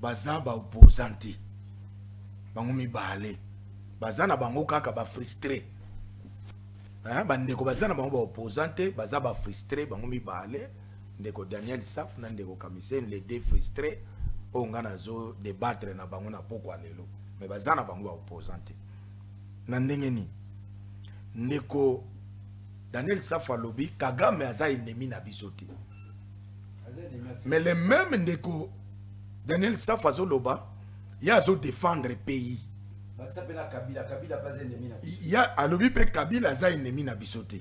baza ba opposanti. Bango mi balé. Baza na bango kaka ba frustré. Hein bandeko baza na bango ba opposante, baza ba frustré, bango mi balé. Ndeko Daniel Saf na ndeko Kamisen les deux frustrés. On a zo débattre na bango na pourquoi lelo mais bazana bango opposante na ndenge ni ndeko Daniel Safa lobi Kagame aza ennemi na bisoti mais le même ndeko Daniel Safa zo loba ya zo défendre pays ya alobi pe Kabila aza ennemi na bisoti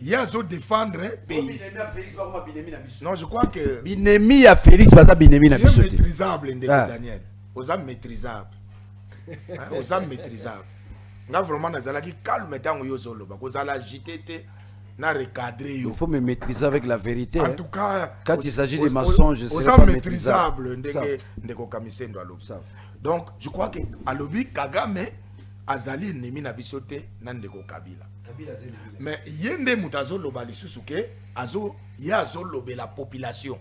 ya zo défendre pays. Non, je crois que binemi ya Félix baza binemi na bisoti maîtrisable ndeko Daniel oza maîtrisable oza maîtrisable nga vraiment nazalaki calme tango yo zoloba kozala agité na recadrer yo. Il faut me maîtriser avec la vérité. En tout cas, quand il s'agit des mensonges, c'est pas maîtrisable ndeko Kamisendo alobi. Donc je crois que alobi Kagame azali ennemi na bisote na ndeko Kabila. Mais yende mutazo loba lisusu ke azo ya zo lobe la population.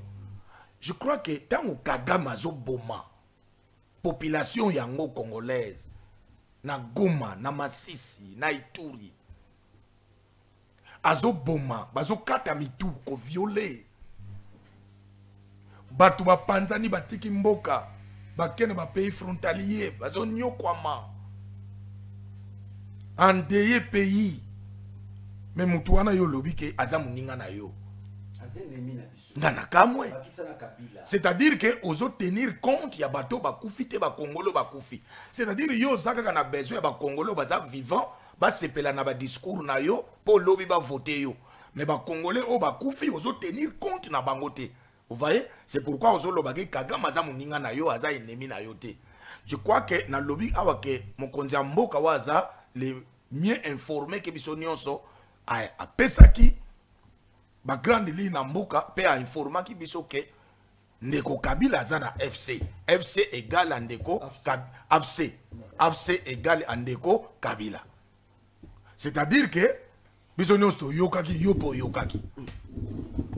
Je crois que tango Kagame azo boma population yango congolaise na Goma na Masisi na Ituri azo boma bazo kata mitu ko violer batu ba panzani batiki mboka bakene ba pays frontalier bazo nyokwama andeye pays mais mutu wana yo lobi ke aza muninga na yo ngana kamwe. C'est-à-dire que ozo tenir compte ya bato bakufi te ba Congolo bakufi. C'est-à-dire yo zaka na besoin ba Congolo baza vivant ba sepela na ba discours na yo po lobi ba voter yo. Mais ba Congolais o bakufi ozo tenir compte na bango te. Vous voyez? C'est pourquoi ozo lobaki Kagame aza muninga na yo aza ennemi na yo te. Je crois que na lobby awa ke mokonzi ya mboka waza les mieux informés que biso nyonso a pesaki ba grande ligne na mboka pe a informa ki biso ke ndeko Kabila aza na FC. FC égale à ndeko AFC. AFC égale à ndeko Kabila. C'est-à-dire que biso nyonso yokaki yopo yokaki.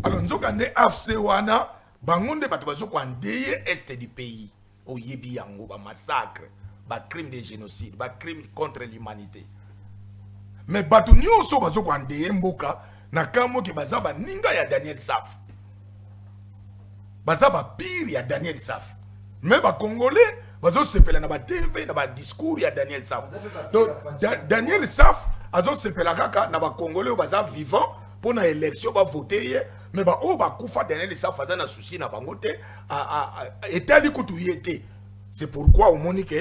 Alors nzoka nde AFC wana bangonde bato bazo ko ndeye est du pays. Oyebi yango ba massacre, ba crime de génocide, ba crime contre l'humanité. Mais bato nyonso bazo ko ndeye mboka na kamo ke bazaba ninga ya Daniel Saf. Bazaba pire ya Daniel Saf. Mais ba Congolais bazo sepela na ba TV na ba discours ya Daniel Saf. Donc Daniel Saf azo sepela kaka na ba Congolais baza vivant pour na élection ba voter mais ba o ba kufa Daniel Saf aza na souci na bango te etali kutu yete. C'est pourquoi au monique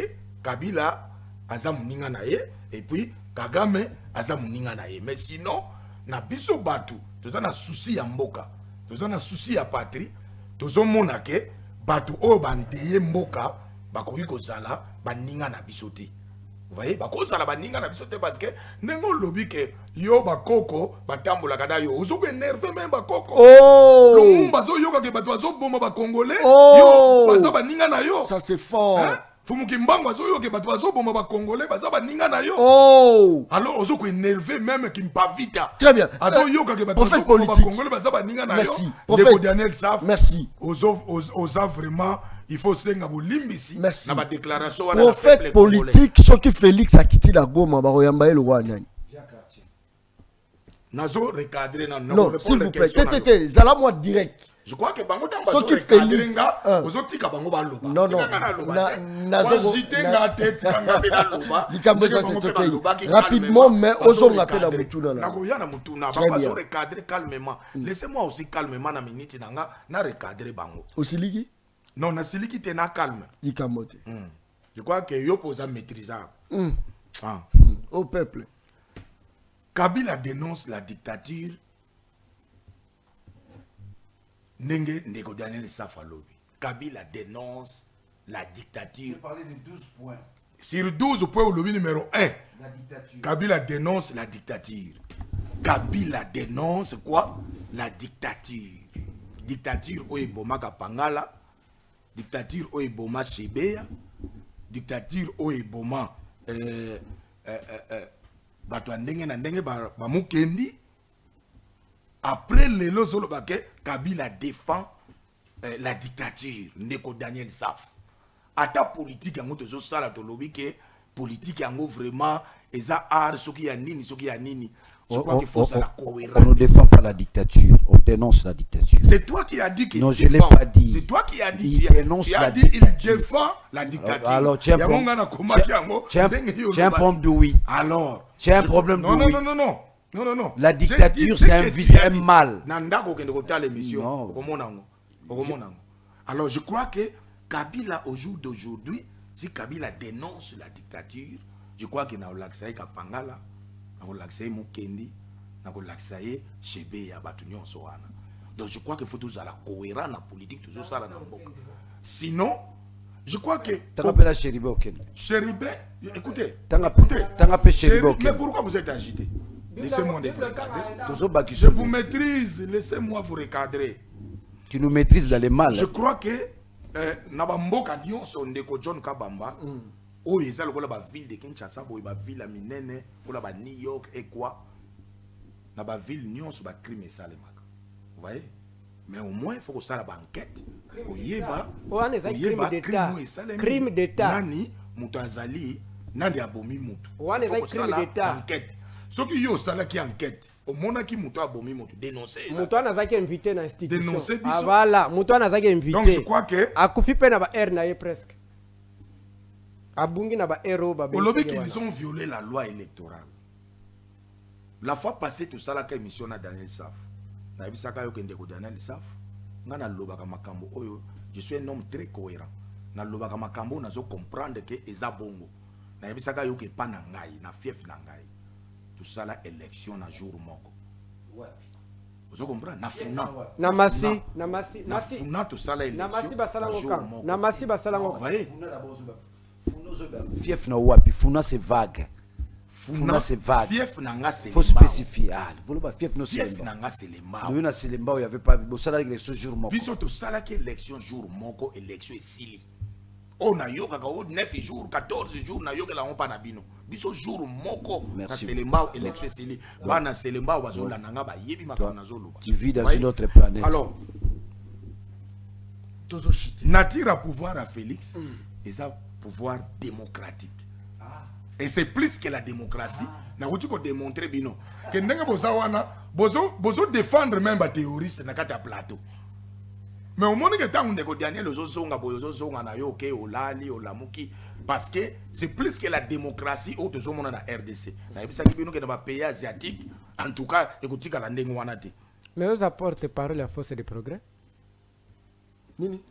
Kabila aza muninga na ye et puis Kagame aza muninga na ye. Mais sinon na biso batu toza na souci ya mboka toza na souci ya patrie tozo mona ke batu o bandeye mboka bakoki kozala baninga na biso te. Vous voyez bakozala baninga na biso te parce que ndengo lobi ke yo bakoko batambola kada yo ozo énerver même bakoko lumumba zo yoka ke batu bazo boma ba congolais yo baza baninga na yo. Ça c'est fort. Fumukimbango azo yoke bato bazo boma ba Congolais baza ba ninga na yo. Alors ozo ko énerver même Kimpavita. Très bien. Azo yoka ke bato bazo boma ba Congolais baza ba ninga na yo. Merci. Ndeko Daniel Saf. Merci. Oza vraiment il faut senga bolimbisi na ba déclaration wana na peuple politique soki Félix akiti la Goma ba royamba ele wana. Nazo recadrer na non s'il vous plaît. Zala moi direct. Je crois que bango tamba zo recadrenga ozotika bango ba loba. Non nazo jitenga tete kanga pe na loba. Likambo ça c'est rapidement mais ozo ngape na mutuna là. Nako yana mutuna ba zo recadrer calmement. Laissez-moi aussi calmement na minute nanga na recadrer bango. Osiliki Non, na sili qui tena calme. Dikamote. Je crois que yo posa maîtrisable. Ah. Au peuple. Kabila dénonce la dictature. Ndenge ndeko Daniel Safalobi. Kabila dénonce la dictature. Je parlais de 12 points. Sur 12 points, au lobby numéro 1. La dictature. Kabila dénonce la dictature. Kabila dénonce quoi? La dictature. Dictature Oeboma Kapangala. Dictature Oeboma Shebeya. Dictature Oeboma bato ndenge na ndenge ba mukendi. Après les lots Kabila défend la dictature. Ndeko Daniel Saf. Ata politique yango tozo sala to lobi ke politique yango vraiment eza art soki ya nini soki ya nini. Je crois qu'il faut ça la cohérence. On ne défend pas la dictature, on dénonce la dictature. C'est toi qui as dit qu'il non, je ne l'ai pas dit. C'est toi qui as dit il dénonce la dictature. Il défend la dictature. Alors, tu as un problème de oui. Alors, tu as un problème de oui. Non. La dictature, c'est un vice, un mal. Non. Alors, je crois que Kabila, au jour d'aujourd'hui, si Kabila dénonce la dictature, je crois qu'il n'a pas l'accès à Pangala, n'a pas l'accès à Mukendi, n'a pas l'accès à Chebe, à Batunyon Soana. Donc, je crois qu'il faut toujours la cohérence dans la politique, toujours ça dans le monde. Sinon, je crois que. Tu as appelé Chéribé Oken. Chéribé, écoutez. Tu as appelé Chéribé Oken. Mais pourquoi vous êtes agité? Laissez-moi vous recadrer. Je vous maîtrise, laissez-moi vous recadrer. Tu nous maîtrises dans les mal. Je crois que Nabamboka Nyonso Ndeko John Kabamba, où ils ont la ville de Kinshasa, la ville à Minene, ou la New York et quoi. La ville Nyonso, le crime est salé. Vous voyez? Mais au moins, il faut que ça la enquête. Crime d'État. Nani, Moutazali, Nandi Abomi Moutou. Crime d'État. Ce qui est ça qui enquête, au monde qui Moutou Abomi Moutou, dénoncer. Moutou n'a pas invité dans l'institution. Dénoncer. Ah voilà, Moutou n'a pas invité. Donc je crois que. A Koufi Pe n'a pas air naïe presque. A Bungi n'a pas héros. Au lobby qu'ils ont violé la loi électorale. La fois passée, tout ça, la émission à Daniel Saf. Daniel Saf. Je suis un homme très cohérent. Na lobaka makambo nazo comprendre que eza bongo. Na yebisaka yo ke pa na ngai na fief na ngai. Tout ça la élection na jour moko. Ouais. Vous comprenez? Na funa. Na masi. Na funa tout ça la élection. Na masi basalango kan. Na masi basalango. Vous voyez? Fief na wapi, funa c'est vague. Funa c'est vague. Fief na nga c'est. Faut spécifier. Ah, vous le fief no c'est. Fief na nga c'est les ma. Nous na c'est les ma, il y avait pas bosala élection jour moko. Biso tout ça la élection jour moko, élection est sili. On a yoga 9 jours, 14 jours, na yoga la on pas na bino. Biso jour moko, na selemba élection sili. Ba na selemba bazola nanga ba yebi makana zolo. Tu vis dans une autre planète. Alors, Natira pouvoir à Félix, et ça pouvoir démocratique. Et c'est plus que la démocratie. Na ko démontrer bino que ndenge boza wana bozo défendre même ba terroriste na kata plateau. Mais au monde que tant ndeko Daniel ozozonga boyozonga na yo ke olali olamuki parce que c'est plus que la démocratie au tozomona na RDC. Na yebisa bino ke na ba pays asiatique en tout cas ekotika la ndenge wana te. Mais aux apporte parole à force de progrès. Nini?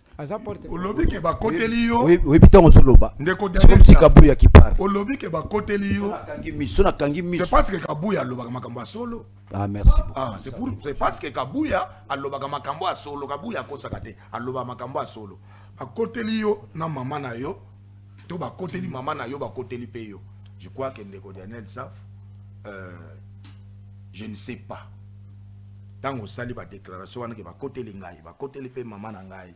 Au lobby que ba koteli yo. Oui, putain on se loba. C'est comme si Kabouya qui parle. Au lobby que ba koteli yo. C'est parce que Kabouya loba makambo solo. Ah merci. Ah c'est parce que Kabouya aloba makambo solo, Kabouya kosaka te, aloba makambo solo. Ba koteli yo na mama na yo. To ba koteli mama na yo ba koteli pe yo. Je crois que Ndeko Daniel Saf je ne sais pas. Tant au sali ba déclaration wana ke ba koteli ngai, ba koteli pe mama na ngai.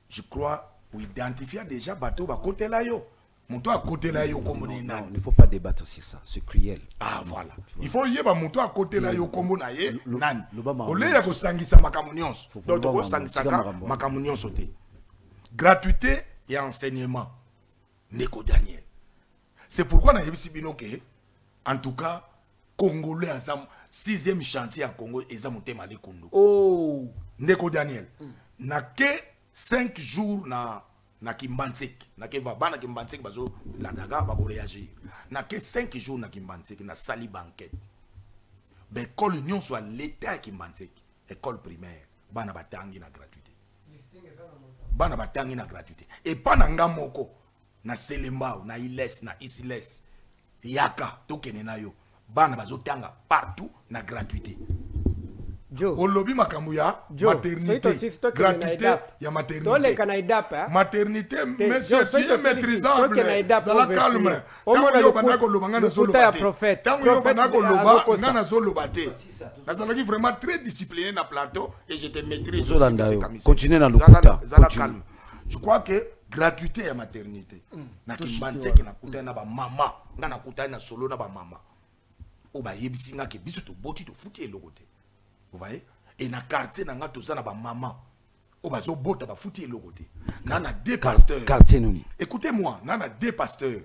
Je crois pour identifier déjà bateau à côté là yo. Monto à côté là yo comme il ne faut pas débattre sur ça, c'est cruel. Ah voilà. Il faut y avoir monto à côté là yo comme na ye nan. Olé ya ko sangisa makamunions. Donc ko sangisa makamunions sauté. Gratuité et enseignement. Ndeko Daniel. C'est pourquoi na yebisi bino ke en tout cas Congolais ensemble 6e chantier à Congo ezamotema le Kondo. Oh, Ndeko Daniel. Na ke 5 jours na Kimbantsek na ke bana Kimbantsek bazo la daga ba réagir na ke 5 jours na Kimbantsek na sali banquette ben école union soit l'état Kimbantsek école primaire bana batangi na gratuité bana batangi na gratuité et pas na ngamoko na Selembao na Iles na Isiles yaka tokene na yo bana bazotanga partout na gratuité. Olobi makambo ya maternité gratuité ya maternité maternité monsieur tu es maîtrisable zala calme tango yo bana ko lobanga na zolo bate tango yo bana ko loba ngana zolo bate nazalaki vraiment très discipliné na plateau et je te maîtrise continuez na lokuta zala calme. Je crois que gratuité ya maternité na kimbanzeke na kutana na ba mama ngana kutana na solo na ba mama o ba yebisinga ke biso to boti to futi elokote. Vous voyez? Et dans le quartier, dans le maman, on va se battre pour foutre le côté. Nana deux pasteurs. Écoutez-moi, nana deux pasteurs.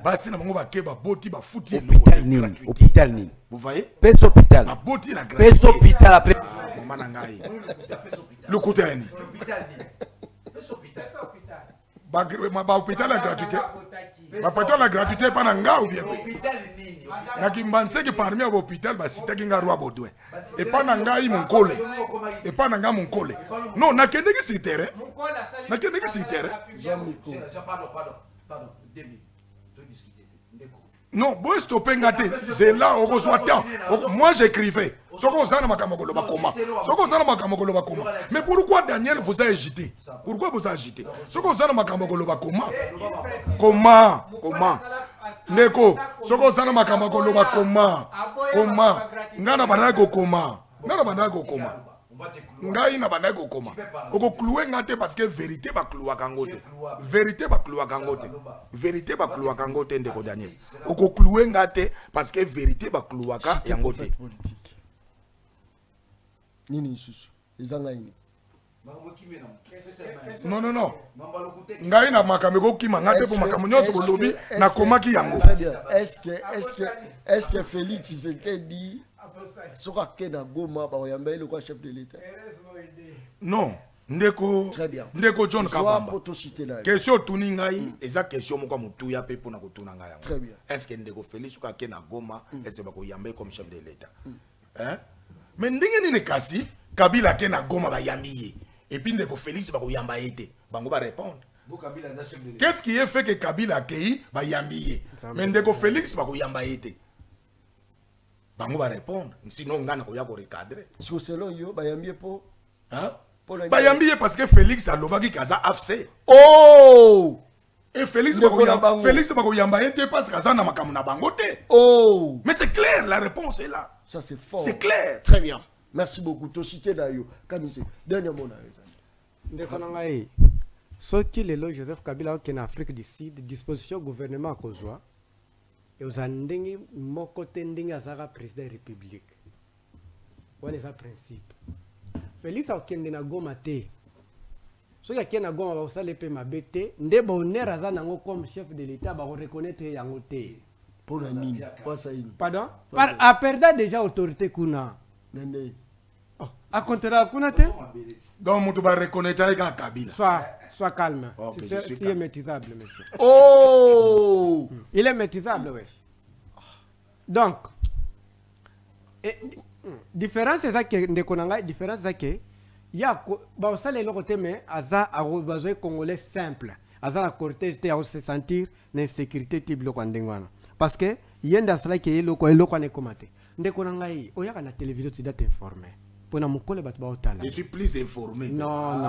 Basi na mango ba keba boti ba foutre le côté. Hôpital ni. Vous voyez? Pes hôpital. Ba boti na gratuité. Pes hôpital après. Maman nangai. Le côté ni. Pes hôpital. Ba hôpital la gratuité. Ba hôpital la gratuité pas nanga ou bien. Na kimbanseki parmi à l'hôpital ba sitaki nga roi Baudouin et pas nanga mon collé et pas nanga mon collé non na kende ki sitere na kende ki sitere non boy stopper ngate c'est là on reçoit temps moi j'écrivais soko zana makamoko loba comment soko zana makamoko loba comment mais pourquoi Daniel vous a agité pourquoi vous a agité soko zana makamoko loba comment Neko, soko sana makamba ko loba koma ngana banako koma ngai na banako koma oko clouer ngate parce que vérité ba clouer kangote vérité ba clouer kangote ndeko Daniel oko clouer ngate parce que vérité ba clouer ka yangote nini susu ezanga ini non ngai na makambe ko kima ngate po makambo nyonso bolobi na komaki yango. Est-ce que Félix Tshisekedi soka kena Goma ba yamba ile kwa chef de l'état? Non, ndeko John Kabamba. Question tuni ngai eza question moko mutuya pe pona kotuna ngai yango. Est-ce que ndeko Félix soka kena Goma est-ce ba ko yamba comme chef de l'état? Hein? Mais ndenge nini kasi Kabila kena Goma ba yambiye. Et puis ndeko Félix ba ko yamba ete. Bango ba répondre. Qu'est-ce qui est fait que Kabila kei ba yambiye? Mais ndeko Félix ba ko yamba ete. Bango va répondre. Sinon, on a ko recadrer. Selon yo, ba yambiye po. Hein? Ba yambiye parce que Félix a lobaki kaza AFC. Oh! Et Félix ba ko yamba ete parce que ça na makamu na bango te. Oh! Mais c'est clair, la réponse est là. Ça c'est fort. C'est clair. Très bien. Merci beaucoup. Toshite Dayo. Kamise. Dernier mot na Ndekonangai. Ce qui est le Joseph Kabila qui est en Afrique du Sud, disposition gouvernement à Kozwa. Et aux andingi moko tendingi azara président de la République. Voilà ça principe. Félix a kende na Goma te. So ya kende na Goma ba osale pe mabete, nde bonheur aza nango comme chef de l'État ba reconnaître yango te. Pour la nini? Pas ça ini. Pardon? Par a perdu déjà autorité kuna. Nende. Oh, a contraire kuna te? Donc mutu ba reconnaître avec Kabila. Sois calme. Okay, c'est maîtrisable, monsieur. Oh! Il est maîtrisable, oui. Donc, différence c'est ça que ndekonanga, différence c'est que il y a ba osale le côté mais aza besoin congolais simple. Aza la cortège te se sentir l'insécurité type le kwandengwana. Parce que yenda sala ke le ko ne komate. Ndekonanga yi oyaka na télévision tu dois t'informer. Je suis plus informé. Non.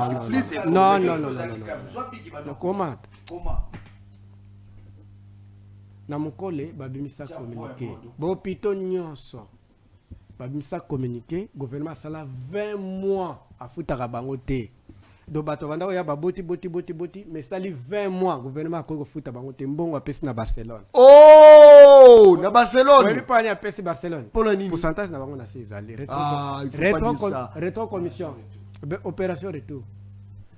Comment? Na mukole babimisa communiqué. Bon pito nyonso. Babimisa communiqué, gouvernement sala 20 mois à futaka bango te. Do bato banda ya baboti mais sali 20 mois gouvernement ko futa bango te mbongo apesi na Barcelone. Oh, na Barcelone. Oui, pas ni apesi Barcelone. Pour le nini? Pourcentage na bango na ces allées. Rétro commission. Opération retour.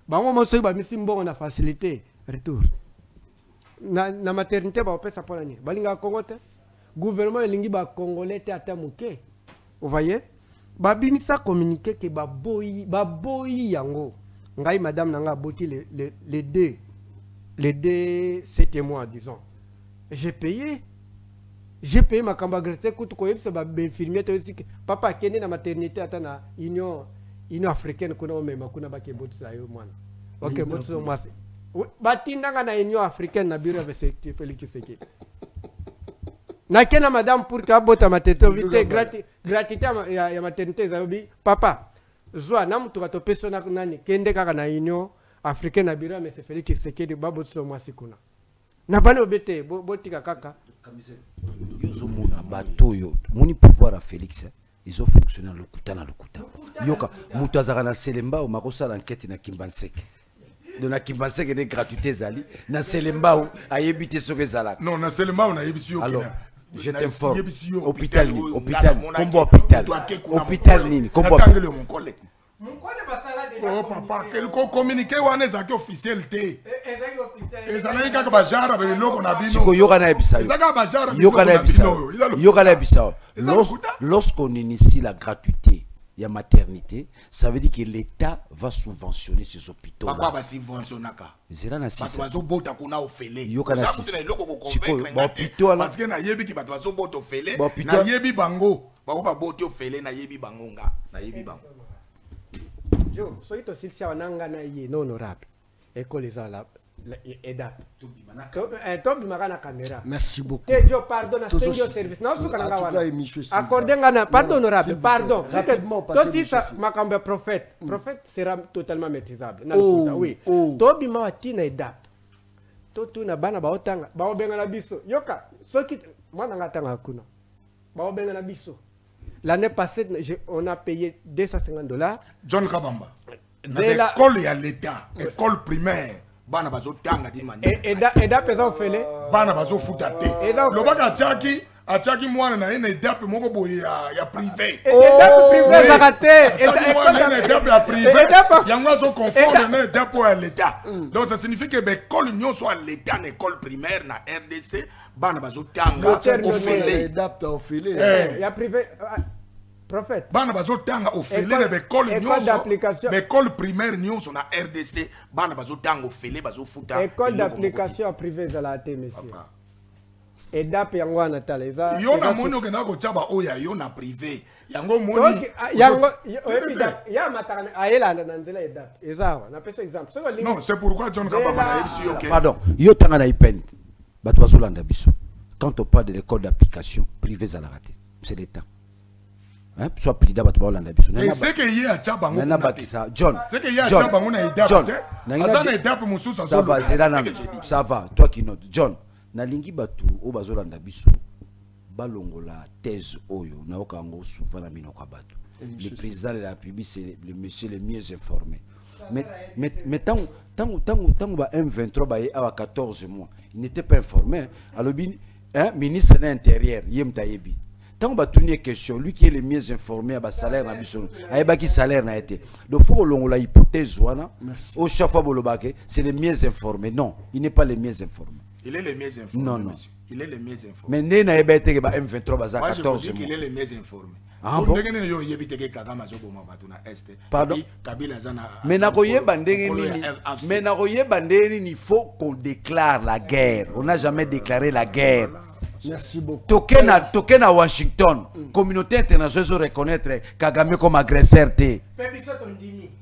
Bango mo soyi ba misi mbongo na facilité retour. Na maternité ba opesa pour ni. Balinga Congo te. Gouvernement elingi ba congolais te ata muke. Vous voyez? Babimisa communiqué que baboyi yango. Ngai madame nanga boti les deux 7 mois disons. J'ai payé ma cambagreté coûte ko yebsa ba infirmier te aussi papa kende na maternité ata na union Union africaine kuna omema kuna bakebotisa yo mwana bakebotisa mwasi batindanga na Union africaine na bureau ya Félix Tshisekedi na kena madame pour que abota maternité gratuité ya maternité zabi papa zwa na mtu katopesa na nani kende kaka na Union africaine na bureau ya Félix Tshisekedi babotisa mwasi kuna na bana obete botika kaka yozo mona batoyo moni pouvoir à Félix ils ont fonctionné le kuta yoka mutu azaka na Selembao makosala enquête na Kimbanseke de na Kimbanseke de gratuité zali na Selembao ayebite soke zala non na Selembao na yebisi yo alors je t'informe hôpital nini kombo mon collègue oh papa quelque communiqué wana ezaki officiel te ezalaki kaka bajara beloko na bino siko yoka na ebisa yoka na ebisa lorsqu'on initie la gratuité il y a maternité, ça veut dire que l'État va subventionner ces hôpitaux. Pourquoi va subventionner ça? C'est là na six. Parce que bota kuna ofele. Yoka na six. Parce que na yebi ki bato bazo bota ofele. Na yebi bango. Bako ba bota ofele na yebi bango nga. Na yebi bango. Jo, so ito silsia wananga na ye non honorable. École les la EDAP. Tobi magana caméra. Merci beaucoup. Tejo pardon na sengio service. Na usuka nanga wana. Accordé ngana pardon honorable, pardon. Rapidement parce que ça makambe prophète. Prophète sera totalement maîtrisable. Na oui. Tobi mawati na EDAP. Totu na bana baotanga, baobenga na biso. Yoka, soki mwana ngatanga kuna. Baobenga na biso. L'année passée, on a payé $250. John Kabamba. L'école à l'État, école primaire. Bana bazo tanga di mani. Eda pesa ofele. Bana bazo futa te. Lobaka achaki mwana na ene dape moko boye ya privé. Eda privé zakate. Eda dape ya privé. Yango zo confondre na dape à l'État. Donc ça signifie que l'école union soit l'État na école primaire na RDC bana bazo tanga ofele. Dape ofele. Ya privé prophète. Bana bazo tanga ofele na école nyonso. École primaire nyonso na RDC bana bazo tanga ofele bazo futa. École d'application privée za la té monsieur. Et d'après yango na taleza. Yo na moni ke na ko tshaba oya yo na privé. Yango moni. Yango ya matana ayela na nzela edap. Ezawa na peso exemple. Non, c'est pourquoi John Kabamba na yebisi yo ke. Pardon, yo tanga na ipen. Bato bazolanda biso. Quand on parle de l'école d'application privée za la raté, c'est l'État. Soit plida bato baolanda biso. Et c'est que yé a tshaba ngo. Na bakisa John. C'est que yé a tshaba ngo na edap te. Azana edap mususa ça va, ça va, toi qui note. John, nalingi batu o bazolanda biso balongola thèse oyo na okango souvent na minoko batu. Le président de la République c'est le monsieur le mieux informé. Mais tant ba M23 ba à 14 mois, il n'était pas informé. Alors ministre de l'Intérieur, Yem Tayebi. Tant que tu question, lui qui est le mieux informé à salaire na biso, ayeba ki salaire na été. Donc faut longola hypothèse wana. Au chaque fois bolobake, c'est le mieux informé. Non, il n'est pas le mieux informé. Il est le mieux informé. Non, non. Il est le mieux informé. Mais né na yeba été que ba M23 ba 14 mois. Moi je dis qu'il est le mieux informé. Ah bon? Pardon? Mais na koyeba ndenge nini? Mais na koyeba ndenge nini, il faut qu'on déclare la guerre. On n'a jamais déclaré la guerre. Merci beaucoup. Token à Washington, communauté internationale se reconnaître Kagame comme agresseur.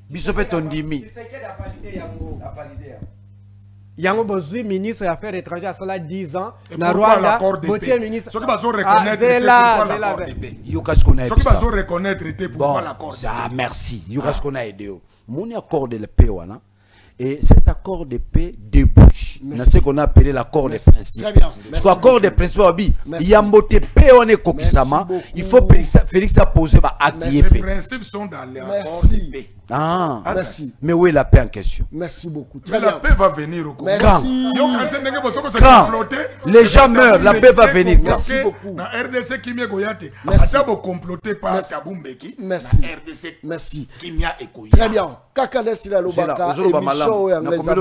Bisope Tondimi. Yango bozui ministre des Affaires étrangères à cela 10 ans. Na Rwanda, boté ministre. Ce qui va se reconnaître l'accord de paix. Yokas qu'on a aidé. Ce qui va se reconnaître pourquoi l'accord de paix. Ah merci. Yokas qu'on a aidé. Mon accord de paix wana. Et cet accord de paix débouche dans ce qu'on a appelé l'accord de principe. Très bien. Parce que l'accord de principe, il y a un mot de paix, on est Kokisama. Il faut Félix a posé à activer. Les principes sont dans l'accord de paix. Ah, merci. Mais où est la paix en question? Merci beaucoup. Mais la paix va venir au Congo. Merci. Quand les gens meurent, la paix va venir. Merci beaucoup. Na RDC Kimia Goyate. Merci. Ata bo comploter par Kabumbeki. Merci. RDC. Merci. Kimia Ekoya. Très bien. Kakane sila lobaka émission ya ngeza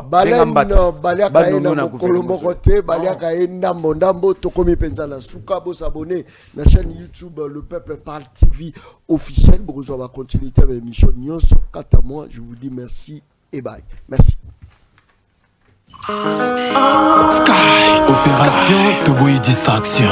baleno baliaka ena kolombo kote baliaka ndambo ndambo tokomi penza na suka bo s'abonner na chaîne YouTube Le Peuple Parle TV officiel pour que va continuer avec l'émission Nyonso. Quant à moi, je vous dis merci et bye. Merci. Sky Opération Toboy Distraction.